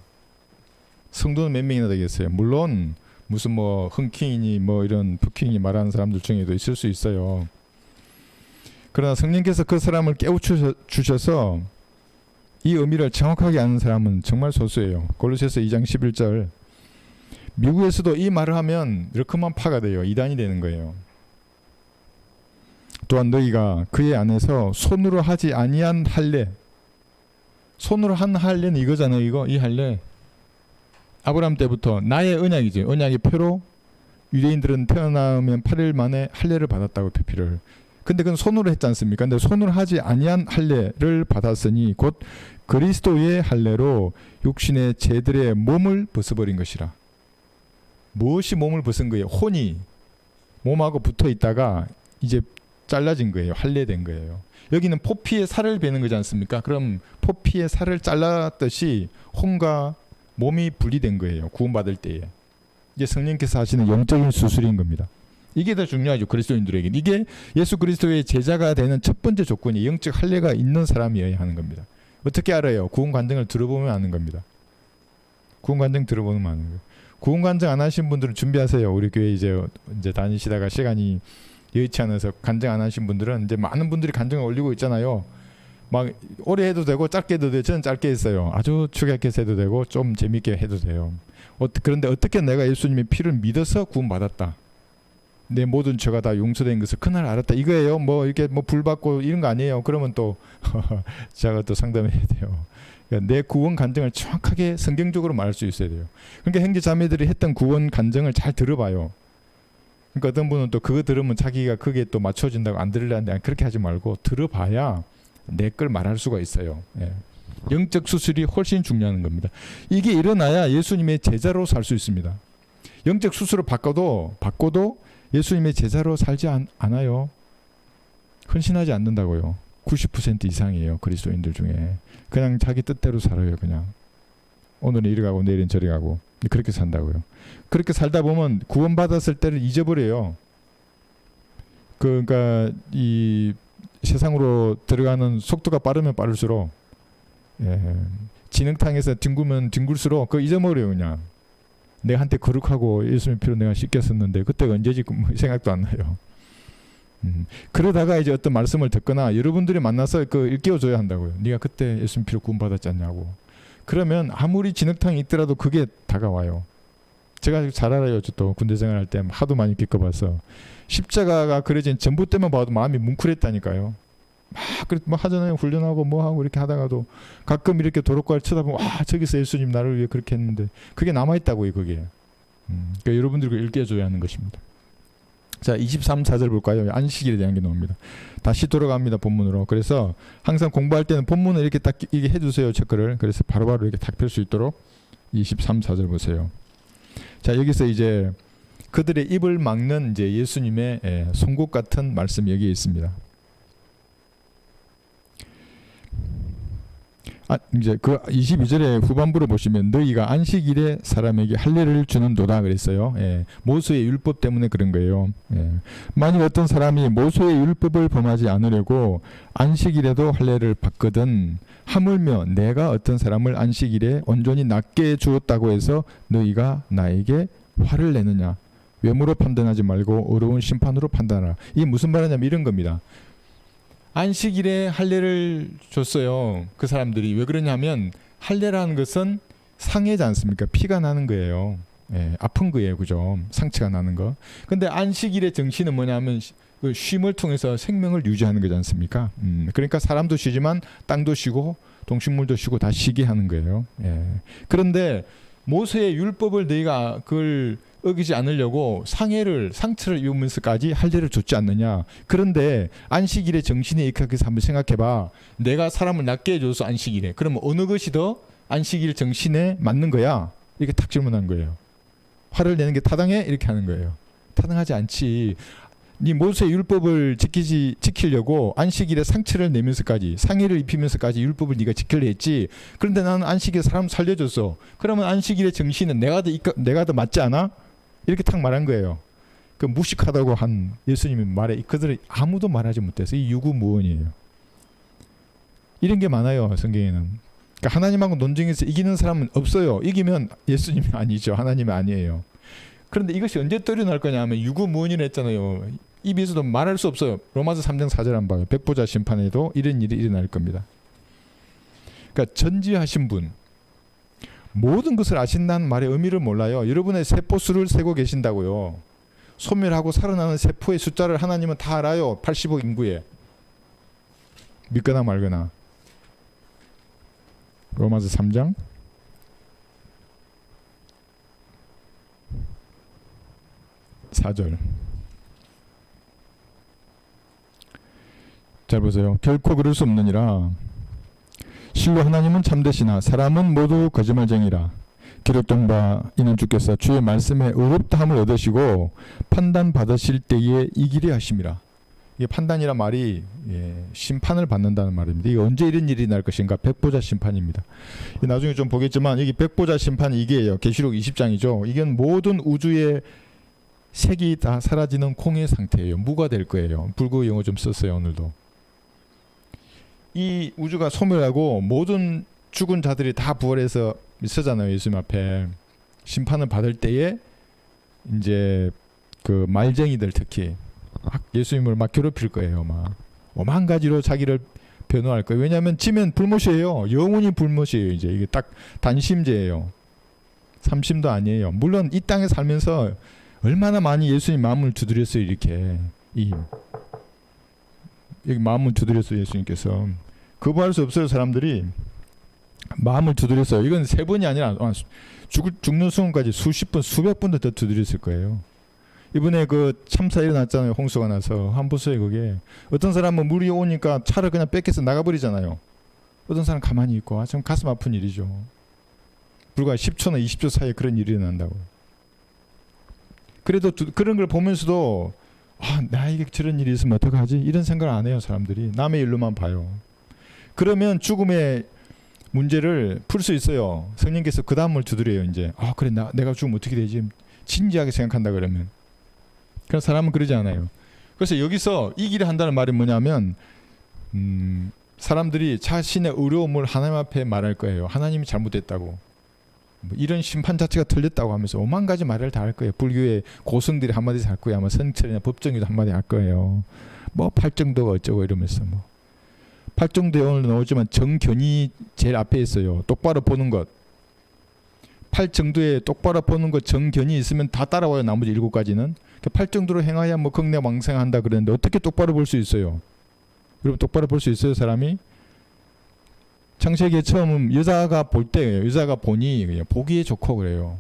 성도는 몇 명이나 되겠어요. 물론 무슨 뭐 흥킹이니 뭐 이런 푸킹이 말하는 사람들 중에도 있을 수 있어요. 그러나 성령께서 그 사람을 깨우쳐주셔서 이 의미를 정확하게 아는 사람은 정말 소수예요. 골로새서 2장 11절. 미국에서도 이 말을 하면 이렇게만 파가 돼요. 이단이 되는 거예요. 또한 너희가 그의 안에서 손으로 하지 아니한 할례. 손으로 한 할례는 이거잖아요. 이거 이 할례. 아브라함 때부터 나의 언약이지. 언약의 표로 유대인들은 태어나면 8일 만에 할례를 받았다고 표피를. 근데 그건 손으로 했지 않습니까? 근데 손으로 하지 아니한 할례를 받았으니 곧 그리스도의 할례로 육신의 제들의 몸을 벗어버린 것이라. 무엇이 몸을 벗은 거예요? 혼이 몸하고 붙어 있다가 이제 잘라진 거예요. 할례된 거예요. 여기는 포피의 살을 베는 거지 않습니까? 그럼 포피의 살을 잘랐듯이 혼과 몸이 분리된 거예요. 구원받을 때에. 이게 성령께서 하시는 영적인 수술인 겁니다. 이게 더 중요하죠. 그리스도인들에게. 이게 예수 그리스도의 제자가 되는 첫 번째 조건이 영적 할례가 있는 사람이어야 하는 겁니다. 어떻게 알아요? 구원 간증을 들어보면 아는 겁니다. 구원 간증 들어보면 아는 거예요. 구원 간증 안 하신 분들은 준비하세요. 우리 교회 이제 다니시다가 시간이 여의치 않아서 간증 안 하신 분들은 이제 많은 분들이 간증을 올리고 있잖아요. 막 오래 해도 되고 짧게 해도 돼요. 저는 짧게 했어요. 아주 축약해서 해도 되고 좀 재밌게 해도 돼요. 그런데 어떻게 내가 예수님의 피를 믿어서 구원받았다. 내 모든 죄가 다 용서된 것을 그날 알았다. 이거예요. 뭐 이렇게 뭐 불 받고 이런 거 아니에요. 그러면 또 제가 또 상담해야 돼요. 그러니까 내 구원 간증을 정확하게 성경적으로 말할 수 있어야 돼요. 그러니까 형제 자매들이 했던 구원 간증을 잘 들어봐요. 그러니까 어떤 분은 또 그거 들으면 자기가 그게 또 맞춰진다고 안 들으려는데 그렇게 하지 말고 들어봐야 내 걸 말할 수가 있어요. 예. 영적 수술이 훨씬 중요한 겁니다. 이게 일어나야 예수님의 제자로 살 수 있습니다. 영적 수술을 바꿔도 예수님의 제자로 살지 않아요. 헌신하지 않는다고요. 90% 이상이에요. 그리스도인들 중에. 그냥 자기 뜻대로 살아요. 그냥. 오늘은 이리 가고 내일은 저리 가고. 그렇게 산다고요. 그렇게 살다 보면 구원받았을 때를 잊어버려요. 그러니까 이 세상으로 들어가는 속도가 빠르면 빠를수록 진흙탕에서 뒹굴면 뒹굴수록 그거 잊어버려요. 그냥. 내가 한때 거룩하고 예수님 피로 내가 씻겼었는데 그때가 언제지 생각도 안 나요. 그러다가 이제 어떤 말씀을 듣거나 여러분들이 만나서 그 일깨워줘야 한다고요. 네가 그때 예수님 피로 구원받았지 않냐고. 그러면 아무리 진흙탕이 있더라도 그게 다가와요. 제가 잘 알아요. 저도 군대 생활할 때 하도 많이 겪어봐서 십자가가 그려진 전부 때만 봐도 마음이 뭉클했다니까요. 막 하잖아요. 훈련하고 뭐 하고 이렇게 하다가도 가끔 이렇게 도로가를 쳐다보면 와 저기서 예수님 나를 위해 그렇게 했는데 그게 남아있다고요. 그게. 그러니까 여러분들이 일깨워줘야 하는 것입니다. 자 23, 4절 볼까요? 안식일에 대한 게 나옵니다. 다시 돌아갑니다. 본문으로. 그래서 항상 공부할 때는 본문을 이렇게 딱 이게 해주세요. 체크를. 그래서 바로바로 이렇게 딱 펼 수 있도록 23, 4절 보세요. 자 여기서 이제 그들의 입을 막는 이제 예수님의 송곳 같은 말씀이 여기에 있습니다. 이제 그 22절의 후반부를 보시면 너희가 안식일에 사람에게 할례를 주는도다 그랬어요. 모세의 율법 때문에 그런 거예요. 만약 어떤 사람이 모세의 율법을 범하지 않으려고 안식일에도 할례를 받거든 하물며 내가 어떤 사람을 안식일에 온전히 낫게 주었다고 해서 너희가 나에게 화를 내느냐. 외모로 판단하지 말고 어려운 심판으로 판단하라. 이게 무슨 말이냐면 이런 겁니다. 안식일에 할례를 줬어요. 그 사람들이. 왜 그러냐면 할례라는 것은 상해지 않습니까? 피가 나는 거예요. 아픈 거예요. 그죠? 상처가 나는 거. 근데 안식일의 정신은 뭐냐면 그 쉼을 통해서 생명을 유지하는 거지 않습니까? 그러니까 사람도 쉬지만 땅도 쉬고 동식물도 쉬고 다 쉬게 하는 거예요. 그런데 모세의 율법을 너희가 그걸 어기지 않으려고 상처를 입으면서까지 할례를 줬지 않느냐. 그런데 안식일의 정신에 익숙해서 한번 생각해봐. 내가 사람을 낫게 해줘서 안식일에. 그러면 어느 것이 더 안식일 정신에 맞는 거야? 이렇게 탁 질문한 거예요. 화를 내는 게 타당해? 이렇게 하는 거예요. 타당하지 않지. 네 모세의 율법을 지키려고 안식일에 상처를 내면서까지 상해를 입히면서까지 율법을 네가 지키려 했지. 그런데 나는 안식일에 사람 살려줬어. 그러면 안식일의 정신은 내가 더 맞지 않아? 이렇게 탁 말한 거예요. 그 무식하다고 한 예수님의 말에 그들은 아무도 말하지 못해서 이 유구무원이에요. 이런 게 많아요. 성경에는. 그러니까 하나님하고 논쟁에서 이기는 사람은 없어요. 이기면 예수님이 아니죠. 하나님이 아니에요. 그런데 이것이 언제 또 일어날 거냐 하면 유구무원이라 했잖아요. 입에서도 말할 수 없어요. 로마서 3장 4절 안 봐요. 백보자 심판에도 이런 일이 일어날 겁니다. 그러니까 전지하신 분, 모든 것을 아신다는 말의 의미를 몰라요. 여러분의 세포수를 세고 계신다고요. 소멸하고 살아나는 세포의 숫자를 하나님은 다 알아요. 80억 인구에. 믿거나 말거나. 로마서 3장 4절. 잘 보세요. 결코 그럴 수 없느니라. 실로 하나님은 참되시나 사람은 모두 거짓말쟁이라. 기록된 바 이는 주께서 주의 말씀에 의롭다함을 얻으시고 판단 받으실 때에 이기려 하심이라. 이 판단이란 말이 심판을 받는다는 말입니다. 이게 언제 이런 일이 날 것인가? 백보자 심판입니다. 나중에 좀 보겠지만 여기 백보자 심판이 이게요. 계시록 20장이죠. 이건 모든 우주의 색이 다 사라지는 공의 상태예요. 무가 될 거예요. 불구 영어 좀 썼어요. 오늘도. 이 우주가 소멸하고 모든 죽은 자들이 다 부활해서 서잖아요. 예수님 앞에 심판을 받을 때에 이제 그 말쟁이들 특히 예수님을 막 괴롭힐 거예요. 막 오만 가지로 자기를 변호할 거예요. 왜냐하면 지면 불못이에요. 영원히 불못이에요. 이제 이게 딱 단심제예요. 삼심도 아니에요. 물론 이 땅에 살면서 얼마나 많이 예수님 마음을 두드렸어요. 이렇게 여기 마음을 두드렸어요. 예수님께서 거부할 수 없어요. 사람들이 마음을 두드렸어요. 이건 세 번이 아니라 죽는 순간까지 수십 번, 수백 번도 더 두드렸을 거예요. 이번에 그 참사 일어났잖아요. 홍수가 나서 한번 보세요. 그게 어떤 사람은 물이 오니까 차를 그냥 뺏겨서 나가버리잖아요. 어떤 사람은 가만히 있고 좀 가슴 아픈 일이죠. 불과 10초나 20초 사이에 그런 일이 일어난다고. 그래도 그런 걸 보면서도 나에게 저런 일이 있으면 어떡하지? 이런 생각을 안 해요. 사람들이 남의 일로만 봐요. 그러면 죽음의 문제를 풀 수 있어요. 성령께서 그 다음을 두드려요. 이제 그래 내가 죽으면 어떻게 되지? 진지하게 생각한다 그러면. 그런 사람은 그러지 않아요. 그래서 여기서 이 길을 한다는 말이 뭐냐면 사람들이 자신의 어려움을 하나님 앞에 말할 거예요. 하나님이 잘못됐다고. 이런 심판 자체가 틀렸다고 하면서 오만 가지 말을 다 할 거예요. 불교의 고승들이 한마디씩 할 거예요. 아마 선철이나 법정이도 한마디 할 거예요. 뭐 팔정도가 어쩌고 이러면서 뭐. 팔정도에 오늘 나오지만 정견이 제일 앞에 있어요. 똑바로 보는 것. 팔정도에 똑바로 보는 것 정견이 있으면 다 따라와요. 나머지 7가지는. 팔정도로 행하야 뭐 극내왕생한다 그랬는데 어떻게 똑바로 볼 수 있어요? 여러분 똑바로 볼 수 있어요? 사람이? 창세기에 처음 여자가 볼 때예요. 여자가 보니 그냥 보기에 좋고 그래요.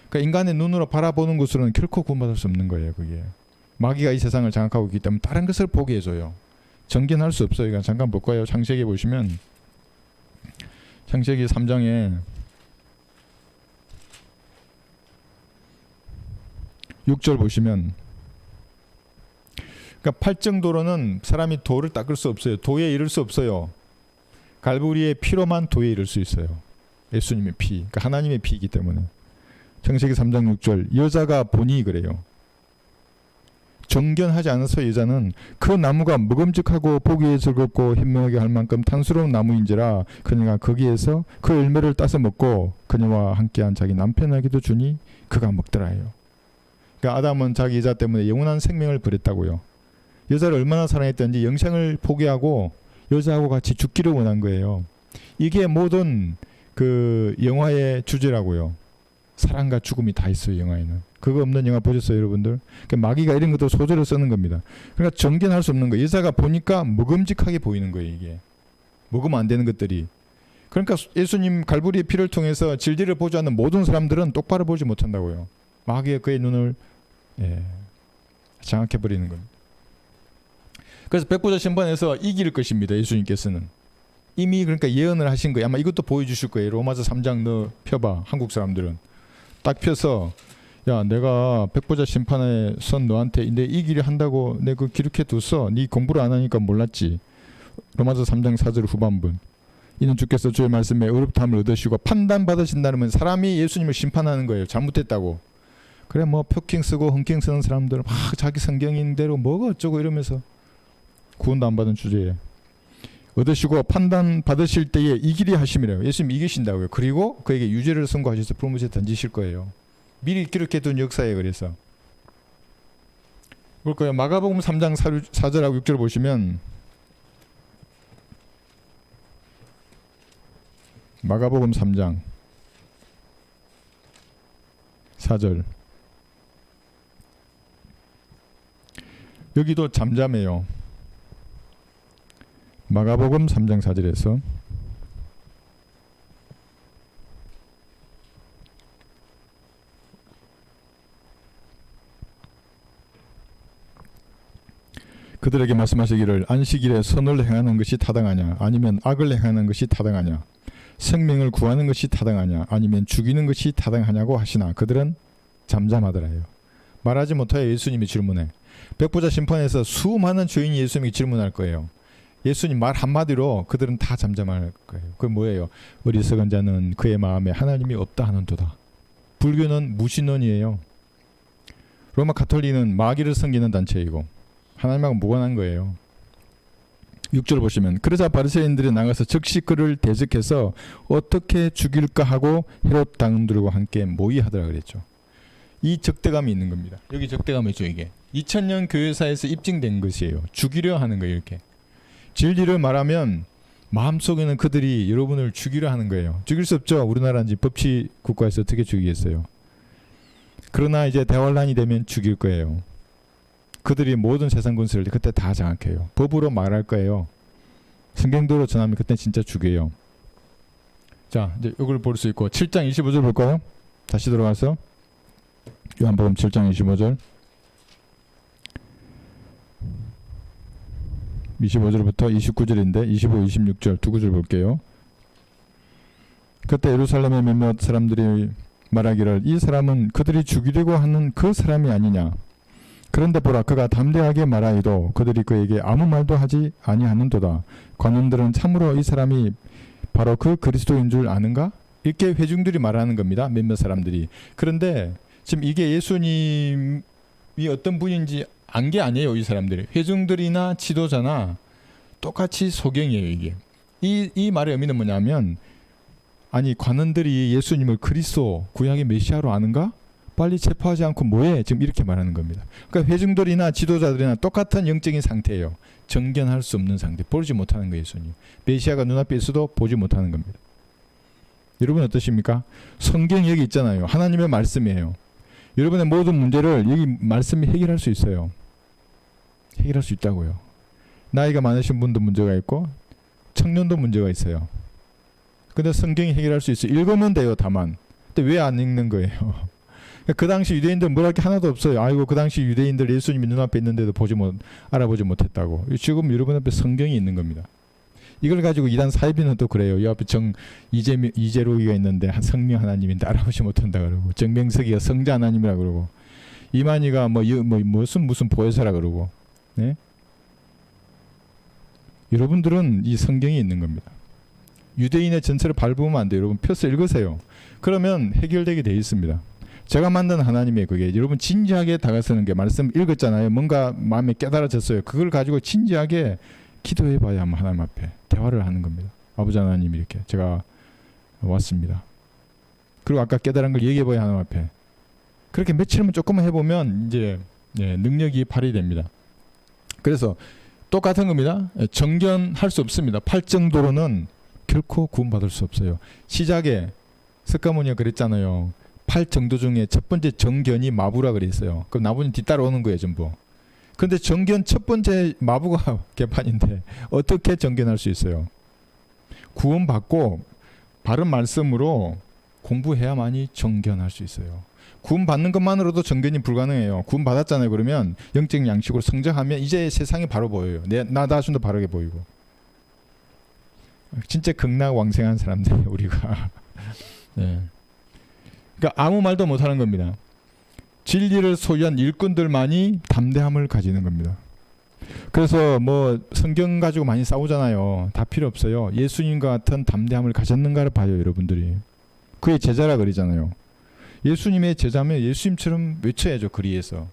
그러니까 인간의 눈으로 바라보는 것으로는 결코 구원받을 수 없는 거예요. 그게. 마귀가 이 세상을 장악하고 있기 때문에 다른 것을 보게 해줘요. 정견할 수 없어요. 그러니까 잠깐 볼까요? 창세기 보시면 창세기 3장에 6절 보시면 그러니까 팔정도로는 사람이 도를 닦을 수 없어요. 도에 이를 수 없어요. 갈보리의 피로만 도에 이를 수 있어요. 예수님의 피, 그러니까 하나님의 피이기 때문에. 창세기 3장 6절 여자가 보니 그래요. 정견하지 않아서 여자는 그 나무가 먹음직하고 보기에 즐겁고 현명하게 할 만큼 탐스러운 나무인지라 그녀가 거기에서 그 열매를 따서 먹고 그녀와 함께한 자기 남편에게도 주니 그가 먹더라요. 그러니까 아담은 자기 여자 때문에 영원한 생명을 버렸다고요. 여자를 얼마나 사랑했던지 영생을 포기하고 여자하고 같이 죽기를 원한 거예요. 이게 모든 그 영화의 주제라고요. 사랑과 죽음이 다 있어요. 영화에는. 그거 없는 영화 보셨어요 여러분들? 그러니까 마귀가 이런 것도 소재로 쓰는 겁니다. 그러니까 정견할 수 없는 거예요. 여자가 보니까 먹음직하게 보이는 거예요. 이게 먹으면 안 되는 것들이. 그러니까 예수님 갈보리의 피를 통해서 진리를 보지 않는 모든 사람들은 똑바로 보지 못한다고요. 마귀가 그의 눈을 장악해버리는 겁니다. 그래서 백보자 심판에서 이길 것입니다. 예수님께서는. 이미 그러니까 예언을 하신 거예요. 아마 이것도 보여주실 거예요. 로마서 3장 너 펴봐. 한국 사람들은. 딱 펴서 야 내가 백보자 심판에 선 너한테 내 이 길을 한다고 내 그 기록해 뒀어. 네 공부를 안 하니까 몰랐지. 로마서 3장 4절 후반분. 이는 주께서 주의 말씀에 의롭다함을 얻으시고 판단받으신다는 사람이 예수님을 심판하는 거예요. 잘못됐다고. 그래 뭐 표킹 쓰고 흥킹 쓰는 사람들은 막 자기 성경인 대로 뭐가 어쩌고 이러면서 구원도 안 받은 주제에 얻으시고 판단 받으실 때에 이기리 하심이래요. 예수님 이기신다고요. 그리고 그에게 유죄를 선고하셔서 불못에 던지실 거예요. 미리 기록해 둔 역사에 그래서 볼까요? 마가복음 3장 4절하고 6절 보시면 마가복음 3장 4절 여기도 잠잠해요. 마가복음 3장 4절에서 그들에게 말씀하시기를 안식일에 선을 행하는 것이 타당하냐 아니면 악을 행하는 것이 타당하냐 생명을 구하는 것이 타당하냐 아니면 죽이는 것이 타당하냐고 하시나 그들은 잠잠하더라요. 말하지 못하여 예수님이 질문해 백보자 심판에서 수많은 죄인이 예수님에게 질문할 거예요. 예수님 말 한마디로 그들은 다 잠잠할 거예요. 그게 뭐예요? 어리석은 자는 그의 마음에 하나님이 없다 하는도다. 불교는 무신론이에요. 로마 가톨릭은 마귀를 섬기는 단체이고 하나님하고 무관한 거예요. 6절 보시면 그러자 바리새인들이 나가서 즉시 그를 대적해서 어떻게 죽일까 하고 헤롯 당들과 함께 모의하더라 그랬죠. 이 적대감이 있는 겁니다. 여기 적대감이죠. 이게 2000년 교회사에서 입증된 것이에요. 죽이려 하는 거예요. 이렇게 진리를 말하면 마음속에는 그들이 여러분을 죽이려 하는 거예요. 죽일 수 없죠. 우리나라는 법치 국가에서 어떻게 죽이겠어요. 그러나 이제 대환란이 되면 죽일 거예요. 그들이 모든 세상 군수를 그때 다 장악해요. 법으로 말할 거예요. 성경대로 전하면 그때 진짜 죽여요. 자, 이제 이걸 볼 수 있고 7장 25절 볼까요? 다시 들어가서 요한복음 7장 25절 25절부터 29절인데 25, 26절 두 구절 볼게요. 그때 예루살렘의 몇몇 사람들이 말하기를 이 사람은 그들이 죽이려고 하는 그 사람이 아니냐. 그런데 보라 그가 담대하게 말하이도 그들이 그에게 아무 말도 하지 아니하는도다. 관원들은 참으로 이 사람이 바로 그 그리스도인 줄 아는가? 이렇게 회중들이 말하는 겁니다. 몇몇 사람들이. 그런데 지금 이게 예수님이 어떤 분인지 안 게 아니에요. 이 사람들이. 회중들이나 지도자나 똑같이 소경이에요. 이게. 이 말의 의미는 뭐냐면 아니 관원들이 예수님을 그리스도 구약의 메시아로 아는가? 빨리 체포하지 않고 뭐해? 지금 이렇게 말하는 겁니다. 그러니까 회중들이나 지도자들이나 똑같은 영적인 상태예요. 정견할 수 없는 상태. 보지 못하는 거예요. 예수님. 메시아가 눈앞에 있어도 보지 못하는 겁니다. 여러분 어떠십니까? 성경이 여기 있잖아요. 하나님의 말씀이에요. 여러분의 모든 문제를 여기 말씀이 해결할 수 있어요. 해결할 수 있다고요. 나이가 많으신 분도 문제가 있고 청년도 문제가 있어요. 근데 성경이 해결할 수 있어요. 읽으면 돼요. 다만. 근데 왜 안 읽는 거예요? 그 당시 유대인들 뭘 할 게 하나도 없어요. 아이고 그 당시 유대인들 예수님이 눈앞에 있는데도 알아보지 못했다고. 지금 여러분 앞에 성경이 있는 겁니다. 이걸 가지고 이단 사이비는 또 그래요. 이 앞에 이재로이가 있는데 성령 하나님인데 알아보지 못한다 그러고 정명석이가 성자 하나님이라 그러고 이만희가 무슨 보혜사라 그러고. 네? 여러분들은 이 성경이 있는 겁니다. 유대인의 전체를 밟으면 안 돼요. 여러분 펴서 읽으세요. 그러면 해결되게 돼 있습니다. 제가 만든 하나님의 그게 여러분 진지하게 다가서는 게 말씀 읽었잖아요. 뭔가 마음에 깨달아졌어요. 그걸 가지고 진지하게 기도해봐야 하나님 앞에 대화를 하는 겁니다. 아버지 하나님 이렇게 제가 왔습니다. 그리고 아까 깨달은 걸 얘기해봐야 하나님 앞에. 그렇게 며칠만 조금만 해보면 이제 능력이 발휘됩니다. 그래서 똑같은 겁니다. 정견할 수 없습니다. 팔 정도로는 결코 구원받을 수 없어요. 시작에 석가모니가 그랬잖아요. 8 정도 중에 첫 번째 정견이 마부라 그랬어요. 그럼 나머지는 뒤따라오는 거예요, 전부. 그런데 정견 첫 번째 마부가 개판인데 어떻게 정견할 수 있어요? 구원받고 바른 말씀으로 공부해야만이 정견할 수 있어요. 구원받는 것만으로도 정견이 불가능해요. 구원받았잖아요. 그러면 영적 양식으로 성장하면 이제 세상이 바로 보여요. 나 자신도 바르게 보이고. 진짜 극락왕생한 사람들이에요, 우리가. 네. 그러니까 아무 말도 못하는 겁니다. 진리를 소유한 일꾼들만이 담대함을 가지는 겁니다. 그래서 뭐 성경 가지고 많이 싸우잖아요. 다 필요 없어요. 예수님과 같은 담대함을 가졌는가를 봐요, 여러분들이. 그의 제자라 그러잖아요. 예수님의 제자면 예수님처럼 외쳐야죠, 거리에서.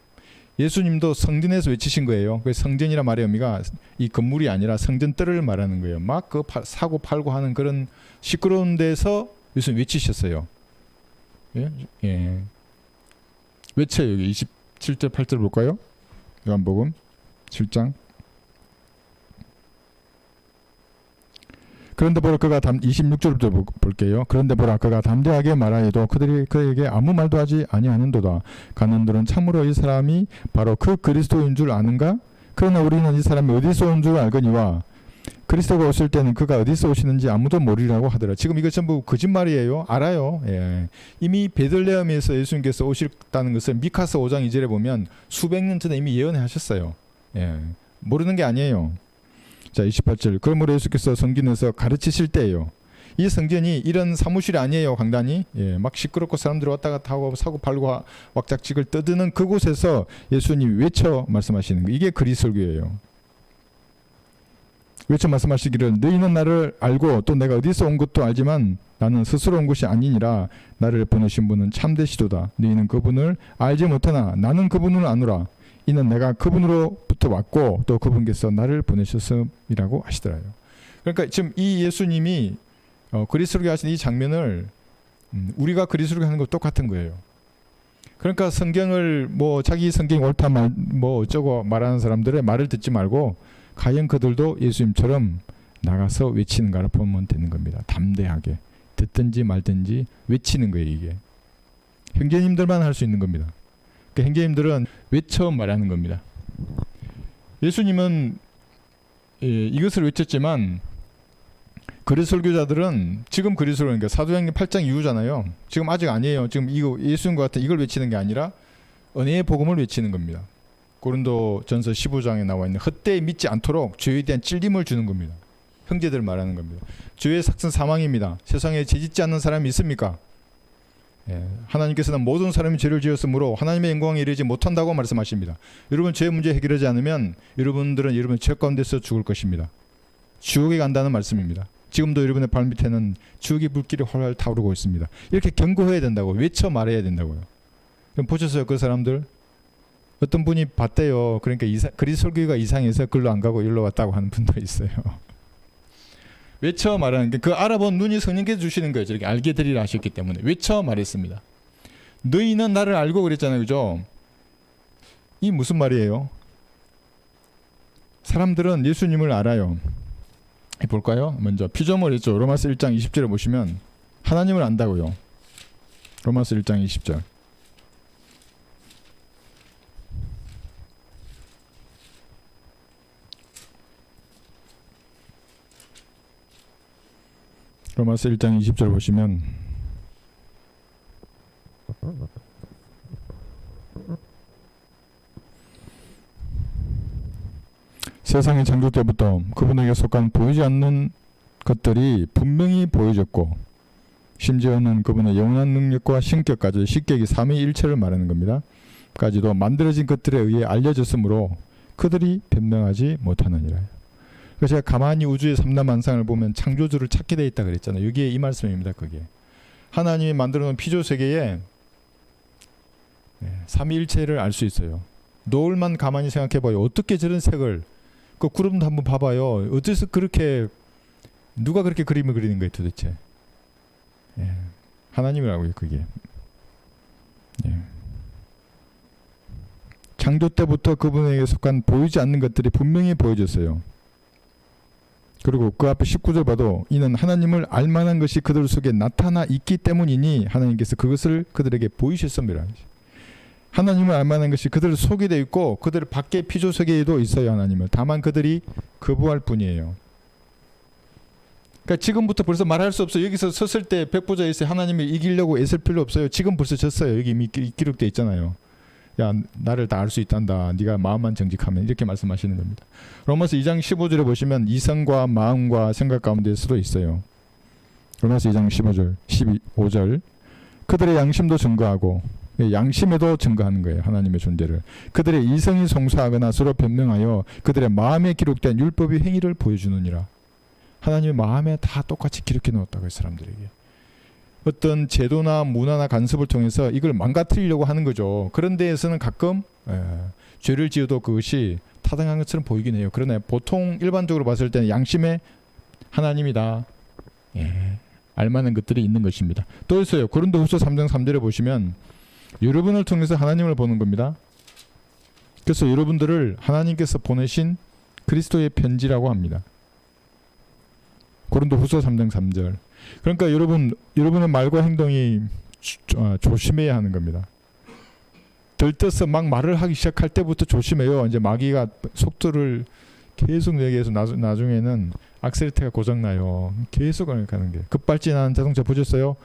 예수님도 성전에서 외치신 거예요. 그 성전이라 말의 의미가 이 건물이 아니라 성전 뜰을 말하는 거예요. 막 그 사고 팔고 하는 그런 시끄러운 데서 예수님 외치셨어요. 예? 예. 외쳐요. 여기 27절 8절 볼까요? 요한복음 7장. 그런데 보라 그가 26절부터 볼게요. 그런데 보라 그가 담대하게 말하여도 그들이 그에게 아무 말도 하지 아니하는도다. 관원들은 참으로 이 사람이 바로 그 그리스도인 줄 아는가? 그러나 우리는 이 사람이 어디서 온 줄 알거니와 그리스도가 오실 때는 그가 어디서 오시는지 아무도 모르리라고 하더라. 지금 이거 전부 거짓말이에요. 알아요. 예. 이미 베들레헴에서 예수님께서 오실다는 것을 미카서 5장 2절에 보면 수백 년 전에 이미 예언하셨어요. 예. 모르는 게 아니에요. 자, 28절. 그러므로 예수께서 성전에서 가르치실 때예요. 이 성전이 이런 사무실이 아니에요. 강단이 막 시끄럽고 사람들이 왔다 갔다 하고 사고 팔고 왁작지글 떠드는 그곳에서 예수님이 외쳐 말씀하시는 거, 이게 그리스도교예요. 외쳐 말씀하시기를 너희는 나를 알고 또 내가 어디서 온 것도 알지만 나는 스스로 온 것이 아니니라. 나를 보내신 분은 참되시도다. 너희는 그분을 알지 못하나 나는 그분을 아노라. 이는 내가 그분으로부터 왔고 또 그분께서 나를 보내셨음이라고 하시더라요. 그러니까 지금 이 예수님이 그리스도교 하신 이 장면을 우리가 그리스도교 하는 거 똑같은 거예요. 그러니까 성경을 뭐 자기 성경이 옳다 뭐 어쩌고 말하는 사람들의 말을 듣지 말고 과연 그들도 예수님처럼 나가서 외치는가를 보면 되는 겁니다. 담대하게 듣든지 말든지 외치는 거예요. 이게 형제님들만 할 수 있는 겁니다. 그러니까 형제님들은 외쳐 말하는 겁니다. 예수님은 이것을 외쳤지만 그리스도교자들은 지금 그리스도니까 사도행전 8장 이후잖아요. 지금 아직 아니에요. 지금 이거 예수님과 같은 이걸 외치는 게 아니라 은혜의 복음을 외치는 겁니다. 고린도전서 15장에 나와 있는 헛되이 믿지 않도록 죄에 대한 찔림을 주는 겁니다. 형제들 말하는 겁니다. 죄의 삭은 사망입니다. 세상에 죄짓지 않는 사람이 있습니까? 하나님께서는 모든 사람이 죄를 지었으므로 하나님의 영광에 이르지 못한다고 말씀하십니다. 여러분 죄 문제 해결하지 않으면 여러분들은 여러분의 죄 가운데서 죽을 것입니다. 지옥에 간다는 말씀입니다. 지금도 여러분의 발밑에는 지옥의 불길이 활활 타오르고 있습니다. 이렇게 경고해야 된다고, 외쳐 말해야 된다고요. 그럼 보셨어요? 그 사람들 어떤 분이 봤대요. 그러니까 그리스도교가 이상해서 글로 안 가고 일로 왔다고 하는 분도 있어요. 외쳐 말하는 게 그 알아본 눈이 성령께서 주시는 거예요. 저렇게 알게 되리라 하셨기 때문에 외쳐 말했습니다. 너희는 나를 알고 그랬잖아요. 그죠? 이 무슨 말이에요? 사람들은 예수님을 알아요. 볼까요? 먼저 피조물 있죠. 로마서 1장 20절에 보시면 하나님을 안다고요. 로마서 1장 20절. 로마서 1장 20절 보시면 세상의 창조 때부터 그분에게 속한 보이지 않는 것들이 분명히 보여졌고 심지어는 그분의 영원한 능력과 신격까지, 신격이 삼위일체를 말하는 겁니다. 까지도 만들어진 것들에 의해 알려졌으므로 그들이 변명하지 못하느니라. 그래서 제가 가만히 우주의 삼라만상을 보면 창조주를 찾게 돼 있다 그랬잖아요. 여기에 이 말씀입니다. 그게 하나님이 만들어 놓은 피조 세계에 삼위일체를 알 수 있어요. 노을만 가만히 생각해 봐요. 어떻게 저런 색을, 그 구름도 한번 봐봐요. 어째서 그렇게, 누가 그렇게 그림을 그리는 거예요 도대체? 하나님이라고요. 그게 창조 때부터 그분에게 속한 보이지 않는 것들이 분명히 보여졌어요. 그리고 그 앞에 19절 봐도 이는 하나님을 알만한 것이 그들 속에 나타나 있기 때문이니 하나님께서 그것을 그들에게 보이셨습니다. 하나님을 알만한 것이 그들 속에 되어 있고 그들 밖에 피조 세계에도 있어요. 하나님을. 다만 그들이 거부할 뿐이에요. 그러니까 지금부터 벌써 말할 수 없어요. 여기서 섰을 때 백보자에서 하나님을 이기려고 애쓸 필요 없어요. 지금 벌써 졌어요. 여기 이미 기록되어 있잖아요. 야, 나를 다 알 수 있단다. 네가 마음만 정직하면, 이렇게 말씀하시는 겁니다. 로마서 2장 15절에 보시면 이성과 마음과 생각 가운데서도 있어요. 로마서 2장 15절 15절 그들의 양심도 증거하고, 양심에도 증거하는 거예요. 하나님의 존재를. 그들의 이성이 송사하거나 서로 변명하여 그들의 마음에 기록된 율법의 행위를 보여주느니라. 하나님의 마음에 다 똑같이 기록해 놓았다고요. 사람들에게. 어떤 제도나 문화나 간섭을 통해서 이걸 망가뜨리려고 하는 거죠. 그런 데에서는 가끔 죄를 지어도 그것이 타당한 것처럼 보이긴 해요. 그러나 보통 일반적으로 봤을 때는 양심에 하나님이다. 알만한 것들이 있는 것입니다. 또 있어요. 고린도후서 3장 3절에 보시면 여러분을 통해서 하나님을 보는 겁니다. 그래서 여러분들을 하나님께서 보내신 그리스도의 편지라고 합니다. 고린도후서 3장 3절. 그러니까 여러분의 말과 행동이 조심해야 하는 겁니다. 들떠서 막 말을 하기 시작할 때부터 조심해요. 이제 마귀가 속도를 계속 내게 해서 나중에는 악셀레터가 고장나요. 계속 가는 게. 급발진하는 자동차 보셨어요?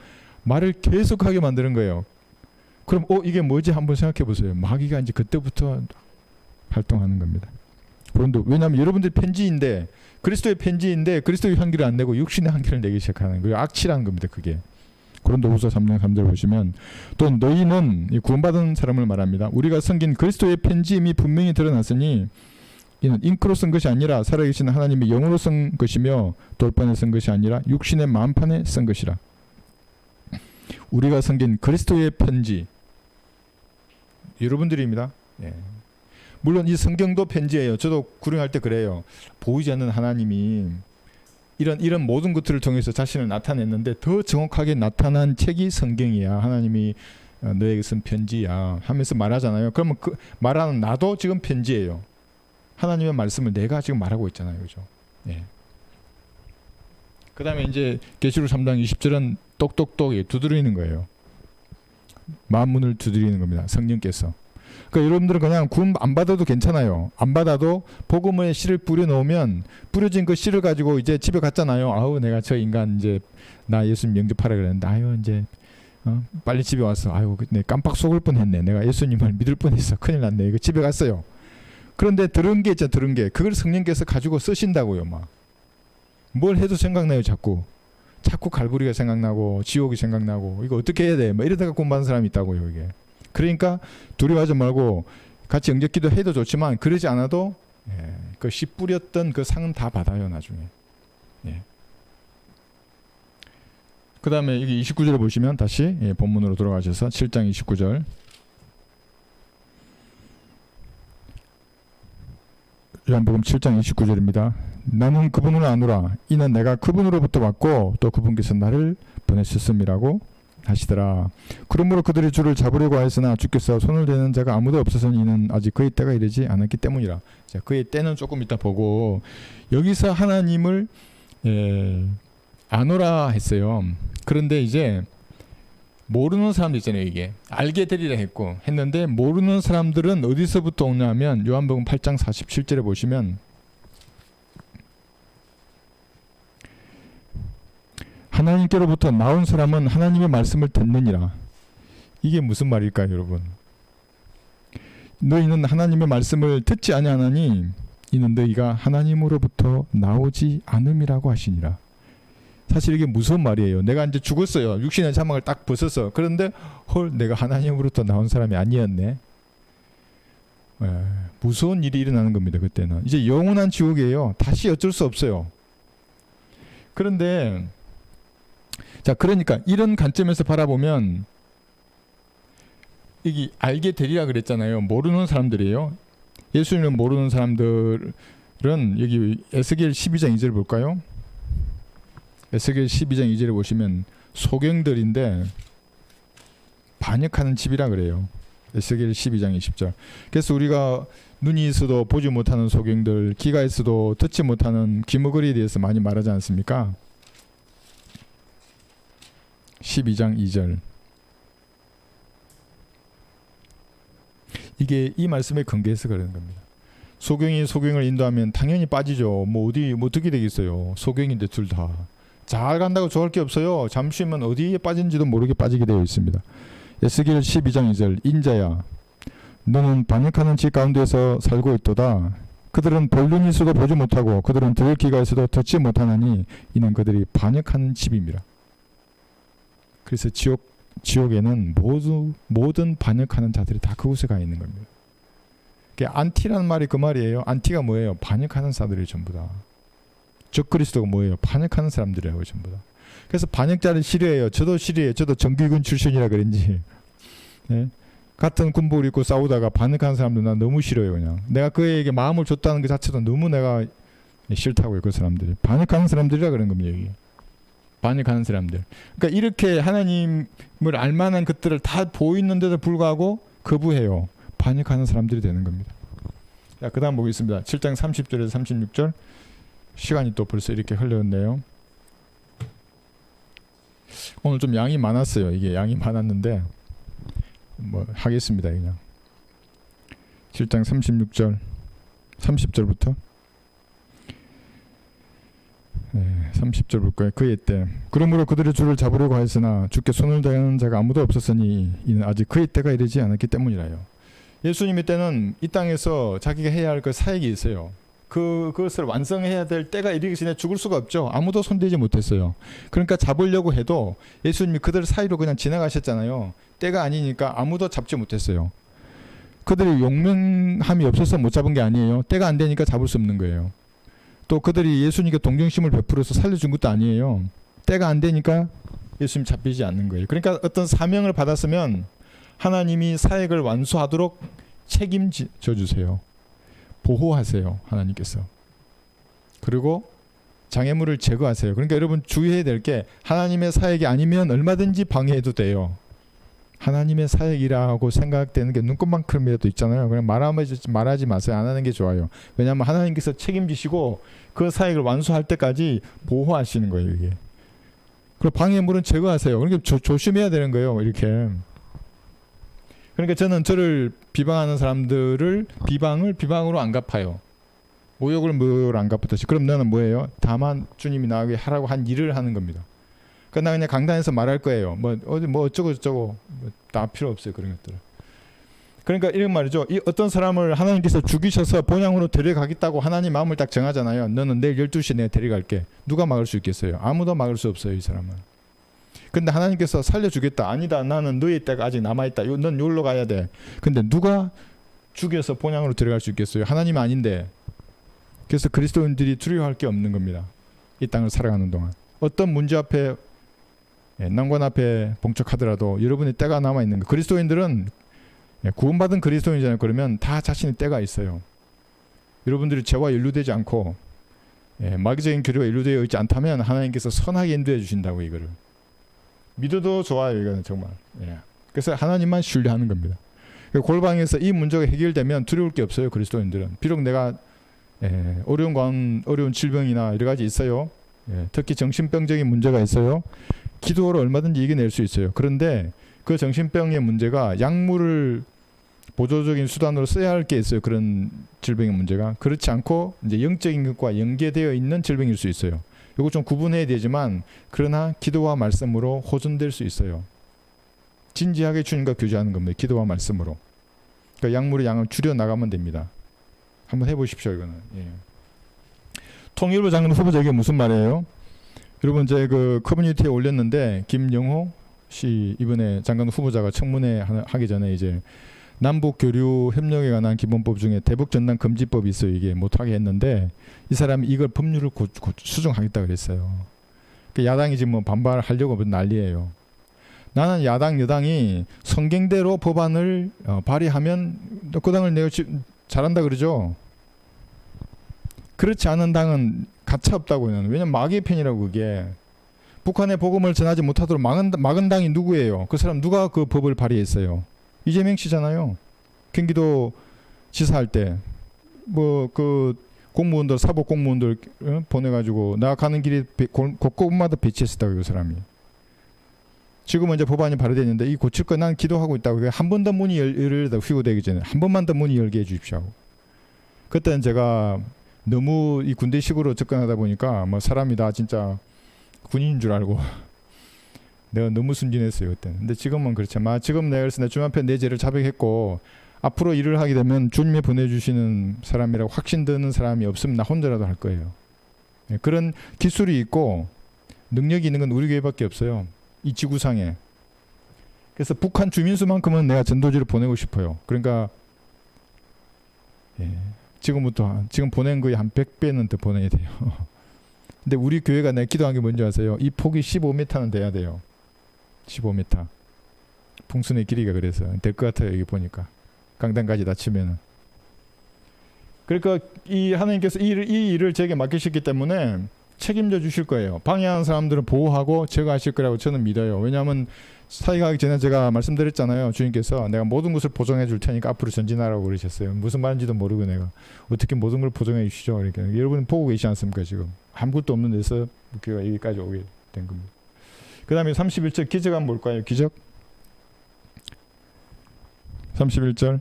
말을 계속하게 만드는 거예요. 그럼 이게 뭐지 한번 생각해 보세요. 마귀가 이제 그때부터 활동하는 겁니다. 고린도, 왜냐하면 여러분들이 편지인데, 그리스도의 편지인데 그리스도의 향기를 안 내고 육신의 향기를 내기 시작하는 거예요. 악취라는 겁니다. 그게. 고린도후서 3장 3절 보시면, 또 너희는, 구원받은 사람을 말합니다. 우리가 섬긴 그리스도의 편지임이 분명히 드러났으니 이는 잉크로 쓴 것이 아니라 살아계신 하나님의 영으로 쓴 것이며 돌판에 쓴 것이 아니라 육신의 마음판에 쓴 것이라. 우리가 섬긴 그리스도의 편지, 여러분들입니다. 예. 물론 이 성경도 편지예요. 저도 구령할 때 그래요. 보이지 않는 하나님이 이런 모든 것들을 통해서 자신을 나타냈는데 더 정확하게 나타난 책이 성경이야. 하나님이 너에게 쓴 편지야 하면서 말하잖아요. 그러면 그 말하는 나도 지금 편지예요. 하나님의 말씀을 내가 지금 말하고 있잖아요. 그죠? 예. 그 다음에 이제 계시록 3장 20절은 똑똑똑 두드리는 거예요. 마음문을 두드리는 겁니다. 성령께서. 그러니까 여러분들은 그냥 구원 안 받아도 괜찮아요. 안 받아도 복음의 씨를 뿌려 놓으면, 뿌려진 그 씨를 가지고 이제 집에 갔잖아요. 아우, 내가 저 인간 이제 나 예수님 영접하라 그랬는데, 아유 이제 빨리 집에 왔어. 아유, 내 깜빡 속을 뻔했네. 내가 예수님을 믿을 뻔했어. 큰일 났네. 이거 집에 갔어요. 그런데 들은 게 있잖아. 들은 게 그걸 성령께서 가지고 쓰신다고요. 막 뭘 해도 생각나요. 자꾸 갈보리가 생각나고 지옥이 생각나고, 이거 어떻게 해야 돼? 막 이러다가 구원받은 사람이 있다고요. 이게. 그러니까 두려워하지 말고 같이 영접기도 해도 좋지만, 그러지 않아도 그 씨 뿌렸던 그 상은 다 받아요. 나중에. 예. 그 다음에 여기 29절을 보시면 다시 본문으로 돌아가셔서 7장 29절. 요한복음 7장 29절입니다. 나는 그분을 아노라. 이는 내가 그분으로부터 왔고 또 그분께서 나를 보내셨음이라고 하시더라. 그러므로 그들이 주를 잡으려고 하였으나 주께서 손을 대는 자가 아무도 없어서니 이는 아직 그의 때가 이르지 않았기 때문이라. 자, 그의 때는 조금 이따 보고, 여기서 하나님을 아노라 했어요. 그런데 이제 모르는 사람들 있잖아요. 이게 알게 되리라 했는데 모르는 사람들은 어디서부터 오냐면 요한복음 8장 47절에 보시면, 하나님께로부터 나온 사람은 하나님의 말씀을 듣느니라. 이게 무슨 말일까요, 여러분? 너희는 하나님의 말씀을 듣지 아니하나니 이는 너희가 하나님으로부터 나오지 않음이라고 하시니라. 사실 이게 무서운 말이에요. 내가 이제 죽었어요. 육신의 자막을 딱 벗었어. 그런데 헐, 내가 하나님으로부터 나온 사람이 아니었네. 무서운 일이 일어나는 겁니다. 그때는 이제 영원한 지옥이에요. 다시 어쩔 수 없어요. 그런데 자, 그러니까 이런 관점에서 바라보면 여기 알게 되리라 그랬잖아요. 모르는 사람들이에요. 예수님을 모르는 사람들은 여기 에스겔 12장 2절 볼까요? 에스겔 12장 2절에 보시면 소경들인데 반역하는 집이라 그래요. 에스겔 12장 20절. 그래서 우리가 눈이 있어도 보지 못하는 소경들, 귀가 있어도 듣지 못하는 귀머거리에 대해서 많이 말하지 않습니까? 12장 2절. 이게 이 말씀에 근거해서 그러는 겁니다. 소경이 소경을 인도하면 당연히 빠지죠. 뭐 어떻게 되겠어요. 소경인데 둘 다. 잘 간다고 좋을 게 없어요. 잠시만 어디에 빠진지도 모르게 빠지게 되어 있습니다. 에스겔 12장 2절. 인자야, 너는 반역하는 집 가운데서 살고 있도다. 그들은 볼 눈이 있어도 보지 못하고 그들은 들을 귀가 있어도 듣지 못하나니 이는 그들이 반역하는 집입니다. 그래서 지옥에는 모든 반역하는 자들이 다 그곳에 가 있는 겁니다. 안티라는 말이 그 말이에요. 안티가 뭐예요? 반역하는 자들이 전부 다. 적그리스도가 뭐예요? 반역하는 사람들이에요. 전부 다. 그래서 반역자를 싫어해요. 저도 싫어해요. 저도 정규군 출신이라 그런지 네? 같은 군복을 입고 싸우다가 반역하는 사람들 난 너무 싫어요. 그냥 내가 그에게 마음을 줬다는 것 자체도 너무 내가 싫다고요. 그 사람들이 반역하는 사람들이라 그런 겁니다. 여기 반역하는 사람들. 그러니까 이렇게 하나님을 알만한 것들을 다 보이는데도 불구하고 거부해요. 반역하는 사람들이 되는 겁니다. 자, 그 다음 보겠습니다. 7장 30절에서 36절. 시간이 또 벌써 이렇게 흘렀네요. 오늘 좀 양이 많았어요. 이게 양이 많았는데 뭐 하겠습니다. 그냥 7장 36절 30절부터 30절 볼까요? 그의 때 그러므로 그들의 주를 잡으려고 하였으나 주께 손을 대는 자가 아무도 없었으니 이는 아직 그의 때가 이르지 않았기 때문이라요. 예수님의 때는 이 땅에서 자기가 해야 할 그 사역이 있어요. 그것을 완성해야 될 때가 이르기 전에 죽을 수가 없죠. 아무도 손대지 못했어요. 그러니까 잡으려고 해도 예수님이 그들 사이로 그냥 지나가셨잖아요. 때가 아니니까 아무도 잡지 못했어요. 그들이 용맹함이 없어서 못 잡은 게 아니에요. 때가 안 되니까 잡을 수 없는 거예요. 또 그들이 예수님께 동정심을 베풀어서 살려준 것도 아니에요. 때가 안 되니까 예수님 잡히지 않는 거예요. 그러니까 어떤 사명을 받았으면 하나님이 사역을 완수하도록 책임져 주세요. 보호하세요. 하나님께서. 그리고 장애물을 제거하세요. 그러니까 여러분 주의해야 될 게 하나님의 사역이 아니면 얼마든지 방해해도 돼요. 하나님의 사역이라고 생각되는 게 눈곱만큼이라도 있잖아요. 그냥 말하지 마세요. 안 하는 게 좋아요. 왜냐하면 하나님께서 책임지시고 그 사역을 완수할 때까지 보호하시는 거예요. 이게. 그리고 방해물은 제거하세요. 그러니까 조심해야 되는 거예요. 이렇게. 그러니까 저는 저를 비방하는 사람들을 비방으로 안 갚아요. 모욕을 모욕을 안 갚듯이. 그럼 너는 뭐예요? 다만 주님이 나에게 하라고 한 일을 하는 겁니다. 그러니까 나 그냥 강단에서 말할 거예요. 뭐 어쩌고 저쩌고 다 필요 없어요. 그런 것들. 그러니까 이런 말이죠. 이 어떤 사람을 하나님께서 죽이셔서 본향으로 데려가겠다고 하나님 마음을 딱 정하잖아요. 너는 내일 12시에 내가 데려갈게. 누가 막을 수 있겠어요? 아무도 막을 수 없어요. 이 사람은. 근데 하나님께서 살려주겠다. 아니다. 나는 너의 때가 아직 남아있다. 넌 여기로 가야 돼. 근데 누가 죽여서 본향으로 데려갈 수 있겠어요? 하나님 아닌데. 그래서 그리스도인들이 두려워할 게 없는 겁니다. 이 땅을 살아가는 동안. 어떤 문제 앞에 난관 앞에 봉착하더라도 여러분의 때가 남아있는 거예요. 그리스도인들은 구원받은 그리스도인이잖아요. 그러면 다 자신의 때가 있어요. 여러분들이 죄와 연루되지 않고 마귀적인 교류가 연루되어 있지 않다면 하나님께서 선하게 인도해 주신다고 이거를. 믿어도 좋아요. 이거는 정말. 그래서 하나님만 신뢰하는 겁니다. 골방에서 이 문제가 해결되면 두려울 게 없어요. 그리스도인들은. 비록 내가 어려운 질병이나 여러 가지 있어요. 특히 정신병적인 문제가 있어요. 기도로 얼마든지 이겨낼 수 있어요. 그런데 그 정신병의 문제가 약물을 보조적인 수단으로 써야 할 게 있어요. 그런 질병의 문제가. 그렇지 않고 이제 영적인 것과 연계되어 있는 질병일 수 있어요. 이거 좀 구분해야 되지만 그러나 기도와 말씀으로 호전될 수 있어요. 진지하게 주님과 교제하는 겁니다. 기도와 말씀으로. 그러니까 약물의 양을 줄여 나가면 됩니다. 한번 해보십시오. 이거는. 통일부 장관 후보자 이게 무슨 말이에요? 여러분 제 그 커뮤니티에 올렸는데 김영호 씨 이번에 장관 후보자가 청문회 하기 전에 이제 남북 교류 협력에 관한 기본법 중에 대북 전단 금지법이 있어요. 이게 못하게 했는데 이 사람이 이걸 법률을 수정하겠다 그랬어요. 그 야당이 지금 뭐 반발하려고 난리예요. 나는 야당 여당이 성경대로 법안을 발의하면 그 당을 내가 잘한다 그러죠. 그렇지 않은 당은 가차 없다고 해요. 왜냐면 마귀의 편이라고 그게. 북한에 복음을 전하지 못하도록 막은 당이 누구예요? 그 사람 누가 그 법을 발의했어요? 이재명 씨잖아요. 경기도 지사할 때 뭐 그 공무원들 사복 공무원들 보내가지고 나 가는 길에 곳곳마다 배치했었다고 그 사람이. 지금은 이제 법안이 발의됐는데 이 고칠 거 난 기도하고 있다고. 한 번 더 문이 열리다 휘고되기 전에 한 번만 더 문이 열게 해주십시오. 그때는 제가 너무 이 군대식으로 접근하다 보니까 뭐 사람이 다 진짜 군인인 줄 알고 내가 너무 순진했어요 그때는. 근데 지금은 그렇지 않아. 지금 내가 그래서 내 주님 앞에 내 죄를 자백했고 앞으로 일을 하게 되면 주님이 보내주시는 사람이라고 확신 드는 사람이 없으면 나 혼자라도 할 거예요. 그런 기술이 있고 능력이 있는 건 우리 교회밖에 없어요. 이 지구상에. 그래서 북한 주민수만큼은 내가 전도지를 보내고 싶어요. 그러니까 지금 보낸 거에 한 100배는 더 보내야 돼요. 근데 우리 교회가 내가 기도한 게 뭔지 아세요? 이 폭이 15m는 돼야 돼요. 15m. 풍선의 길이가 그래서 될 것 같아요. 여기 보니까. 강단까지 다 치면은. 그러니까 이 하나님께서 이 일을 제게 맡기셨기 때문에 책임져 주실 거예요. 방해하는 사람들은 보호하고 제거하실 거라고 저는 믿어요. 왜냐하면 사역하기 전에 제가 말씀드렸잖아요. 주님께서 내가 모든 것을 보정해 줄 테니까 앞으로 전진하라고 그러셨어요. 무슨 말인지도 모르고 내가 어떻게 모든 걸 보정해 주시죠. 그러니까 여러분 보고 계시지 않습니까 지금. 아무것도 없는 데서 목회가 여기까지 오게 된 겁니다. 그 다음에 31절 기적 한번 볼까요? 기적 31절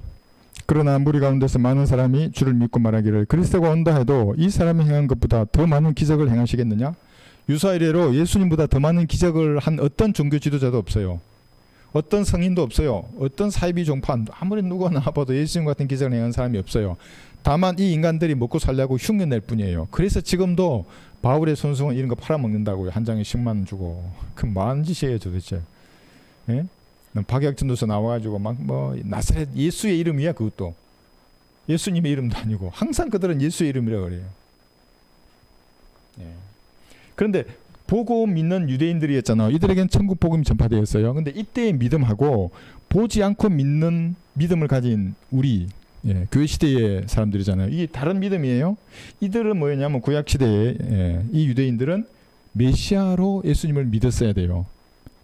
그러나 무리 가운데서 많은 사람이 주를 믿고 말하기를 그리스도가 온다 해도 이 사람이 행한 것보다 더 많은 기적을 행하시겠느냐? 유사 이래로 예수님보다 더 많은 기적을 한 어떤 종교 지도자도 없어요. 어떤 성인도 없어요. 어떤 사이비 종파 아무리 누가 나와봐도 예수님 같은 기적을 행한 사람이 없어요. 다만 이 인간들이 먹고 살려고 흉내낼 뿐이에요. 그래서 지금도 바울의 손수건 이런 거 팔아먹는다고요. 한 장에 10만 원 주고. 그럼 뭐하는 짓이에요 도대체. 예? 박약전도서 나와가지고 막 뭐 나사렛 예수의 이름이야. 그것도 예수님의 이름도 아니고 항상 그들은 예수의 이름이라고 그래요. 예. 그런데 보고 믿는 유대인들이었잖아요. 이들에겐 천국 복음이 전파되었어요. 근데 이때의 믿음하고 보지 않고 믿는 믿음을 가진 우리 교회 시대의 사람들이잖아요. 이게 다른 믿음이에요. 이들은 뭐였냐면 구약 시대에 이 유대인들은 메시아로 예수님을 믿었어야 돼요.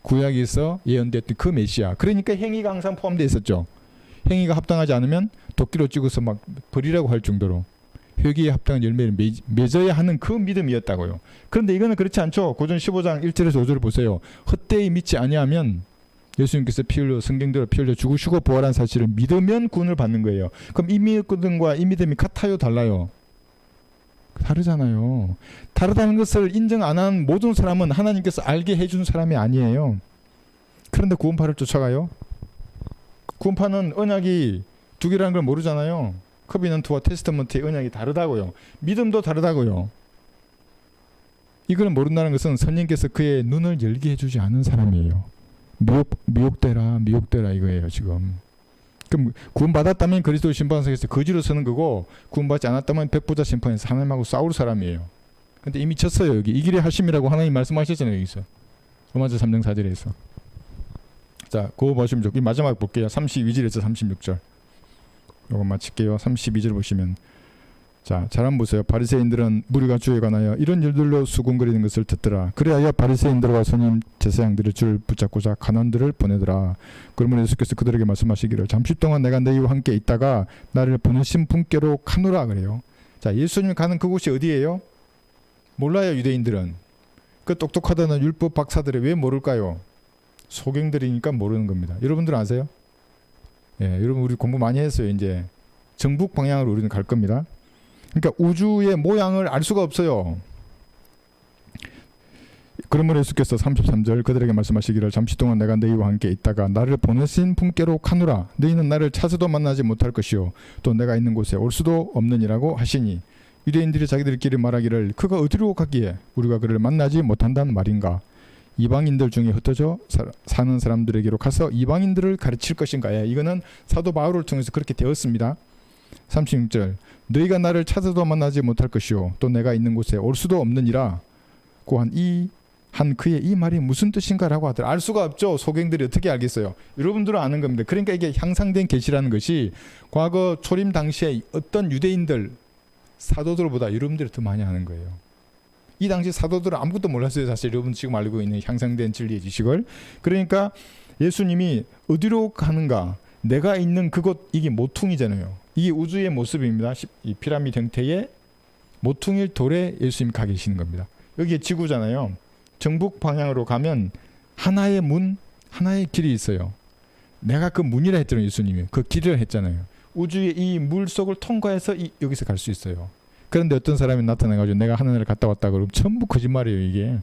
구약에서 예언됐던 그 메시아. 그러니까 행위가 항상 포함되어 있었죠. 행위가 합당하지 않으면 도끼로 찍어서 막 버리라고 할 정도로 회개에 합당한 열매를 맺어야 하는 그 믿음이었다고요. 그런데 이거는 그렇지 않죠. 고전 15장 1절에서 5절을 보세요. 헛되이 믿지 아니하면 예수님께서 피 흘려 성경대로 피 흘려 죽으시고 부활한 사실을 믿으면 구원을 받는 거예요. 그럼 이 믿음과 이 믿음이 같아요, 달라요? 다르잖아요. 다르다는 것을 인정 안 한 모든 사람은 하나님께서 알게 해준 사람이 아니에요. 그런데 구원파를 쫓아가요? 구원파는 언약이 두 개라는 걸 모르잖아요. 커비넌트와 테스터먼트의 언약이 다르다고요. 믿음도 다르다고요. 이걸 모른다는 것은 선생님께서 그의 눈을 열게 해주지 않은 사람이에요. 미혹되라 이거예요 지금. 그럼 구원받았다면 그리스도 심판석에서 거지로 서는 거고, 구원받지 않았다면 백부자 심판에서 하나님하고 싸울 사람이에요. 근데 이미 쳤어요. 여기 이 길의 하심이라고 하나님 말씀하셨잖아요. 여기서 로마서 3장 4절에서. 자, 그거 보시면 좋고 마지막 볼게요. 32절에서 36절. 요거 마칠게요. 32절 보시면, 자, 잘 한번 보세요. 바리새인들은 무리가 주에 관하여 이런 일들로 수군거리는 것을 듣더라. 그래야 바리새인들과 손님 제사장들을 줄 붙잡고자 간원들을 보내더라. 그러면 예수께서 그들에게 말씀하시기를, 잠시 동안 내가 너희와 함께 있다가 나를 보내신 분께로 가노라 그래요. 자, 예수님이 가는 그곳이 어디예요? 몰라요. 유대인들은. 그 똑똑하다는 율법 박사들이 왜 모를까요? 소경들이니까 모르는 겁니다. 여러분들 아세요? 예, 여러분 우리 공부 많이 했어요. 이제 정북 방향으로 우리는 갈 겁니다. 그러니까 우주의 모양을 알 수가 없어요. 그러므로 예수께서 33절 그들에게 말씀하시기를, 잠시 동안 내가 너희와 함께 있다가 나를 보내신 분께로 가노라. 너희는 나를 찾아도 만나지 못할 것이요 또 내가 있는 곳에 올 수도 없느니라고 하시니, 유대인들이 자기들끼리 말하기를, 그가 어디로 가기에 우리가 그를 만나지 못한다는 말인가? 이방인들 중에 흩어져 사는 사람들에게로 가서 이방인들을 가르칠 것인가? 이거는 사도 바울을 통해서 그렇게 되었습니다. 36절 너희가 나를 찾아도 만나지 못할 것이요 또 내가 있는 곳에 올 수도 없느니라 고한 그의 이 말이 무슨 뜻인가 라고 하더라. 알 수가 없죠. 소경들이 어떻게 알겠어요? 여러분들은 아는 겁니다. 그러니까 이게 향상된 계시라는 것이 과거 초림 당시에 어떤 유대인들 사도들보다 여러분들이 더 많이 아는 거예요. 이 당시 사도들은 아무것도 몰랐어요. 사실 여러분 지금 알고 있는 향상된 진리의 지식을. 그러니까 예수님이 어디로 가는가, 내가 있는 그곳, 이게 모퉁이잖아요. 이게 우주의 모습입니다. 이 피라미드 형태의 모퉁이 돌에 예수님이 가 계시는 겁니다. 여기에 지구잖아요. 정북 방향으로 가면 하나의 문, 하나의 길이 있어요. 내가 그 문이라 했잖아요. 예수님이 그 길을 했잖아요. 우주의 이 물속을 통과해서 여기서 갈 수 있어요. 그런데 어떤 사람이 나타나가지고 내가 하늘을 갔다 왔다 그러면 전부 거짓말이에요. 이게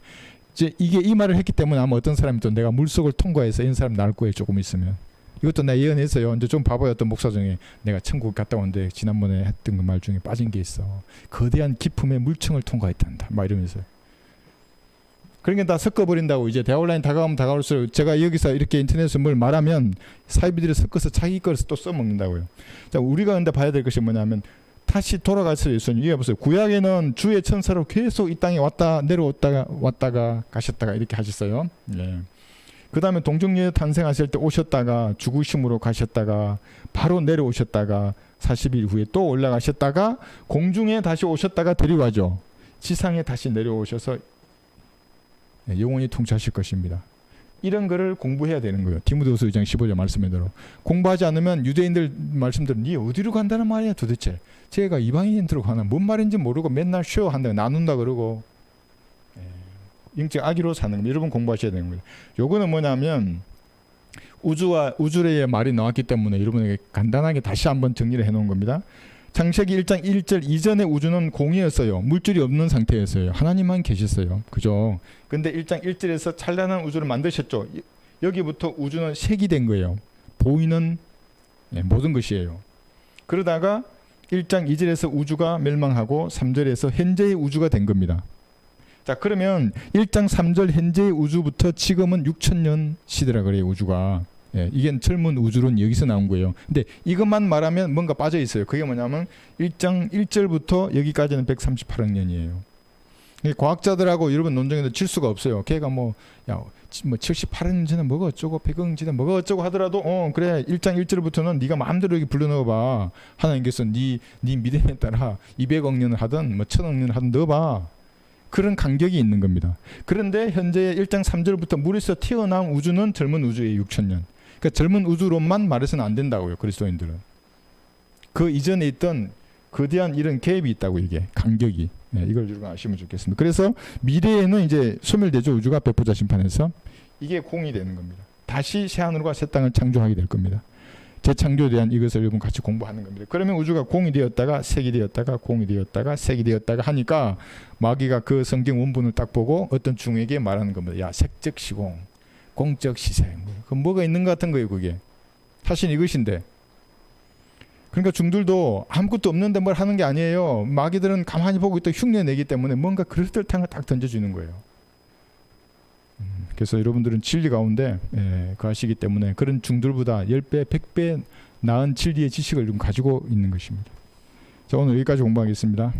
이게 이 말을 했기 때문에 아마 어떤 사람이 또 내가 물속을 통과해서 이런 사람 나올 거예요. 조금 있으면. 이것도 내가 예언했어요. 이제 좀 봐봐요. 어떤 목사 중에 내가 천국 갔다 왔는데 지난번에 했던 그 말 중에 빠진 게 있어. 거대한 기품의 물청을 통과했단다. 막 이러면서. 그러니까 다 섞어버린다고. 이제 데adline 다가오면 다가올수록 제가 여기서 이렇게 인터넷에서 뭘 말하면 사이비들이 섞어서 자기 거를 또 써먹는다고요. 자, 우리가 근데 봐야 될 것이 뭐냐면 다시 돌아가서 예수님 이해 보세요. 구약에는 주의 천사로 계속 이 땅에 왔다가 가셨다가 이렇게 하셨어요. 예. 그 다음에 동정녀 탄생하실 때 오셨다가 죽으심으로 가셨다가 바로 내려오셨다가 40일 후에 또 올라가셨다가 공중에 다시 오셨다가 데려가죠. 지상에 다시 내려오셔서 영원히 통치하실 것입니다. 이런 거를 공부해야 되는 거예요. 디모데후서 2장 15절 말씀대로. 공부하지 않으면 유대인들 말씀대로 니 어디로 간다는 말이야 도대체. 제가 이방인들로 가나 뭔 말인지 모르고 맨날 쉬어 한다 나눈다 그러고 영적 악의로 사는 겁니다. 여러분 공부하셔야 되는 거예요. 요거는 뭐냐면 우주의 말이 나왔기 때문에 여러분에게 간단하게 다시 한번 정리를 해놓은 겁니다. 창세기 1장 1절 이전의 우주는 공이었어요. 물질이 없는 상태였어요. 하나님만 계셨어요. 그죠? 근데 1장 1절에서 찬란한 우주를 만드셨죠. 여기부터 우주는 색이 된 거예요. 보이는 모든 것이에요. 그러다가 1장 2절에서 우주가 멸망하고 3절에서 현재의 우주가 된 겁니다. 자, 그러면 1장 3절 현재의 우주부터 지금은 6천년 시대라 그래요. 우주가. 이게 젊은 우주론 여기서 나온 거예요. 근데 이것만 말하면 뭔가 빠져 있어요. 그게 뭐냐면 1장 1절부터 여기까지는 138억 년이에요. 과학자들하고 여러분 논쟁에도 칠 수가 없어요. 걔가 뭐 78억 년 전에 뭐가 어쩌고 100억 년 전에 뭐가 어쩌고 하더라도 그래 1장 1절부터는 네가 마음대로 여기 불러넣어봐. 하나님께서 네 믿음에 따라 200억 년을 하든 뭐 1000억 년을 하든 넣어봐. 그런 간격이 있는 겁니다. 그런데 현재 1장 3절부터 물에서 튀어나온 우주는 젊은 우주의 6천년. 그러니까 젊은 우주론만 말해서는 안 된다고요. 그리스도인들은. 그 이전에 있던 거대한 이런 갭이 있다고 이게 간격이. 이걸 여러분 아시면 좋겠습니다. 그래서 미래에는 이제 소멸되죠. 우주가 백보자 심판에서. 이게 공이 되는 겁니다. 다시 새하늘과 새 땅을 창조하게 될 겁니다. 재창조에 대한 이것을 여러분 같이 공부하는 겁니다. 그러면 우주가 공이 되었다가 색이 되었다가 공이 되었다가 색이 되었다가 하니까 마귀가 그 성경 원본을 딱 보고 어떤 중에게 말하는 겁니다. 야, 색적 시공, 공적 시색. 그 뭐가 있는 것 같은 거예요. 그게. 사실 이것인데. 그러니까 중들도 아무것도 없는데 뭘 하는 게 아니에요. 마귀들은 가만히 보고 있다 흉내내기 때문에 뭔가 그럴듯한 걸 딱 던져주는 거예요. 그래서 여러분들은 진리 가운데 거하시기 때문에 그런 중들보다 10배, 100배 나은 진리의 지식을 좀 가지고 있는 것입니다. 자, 오늘 여기까지 공부하겠습니다.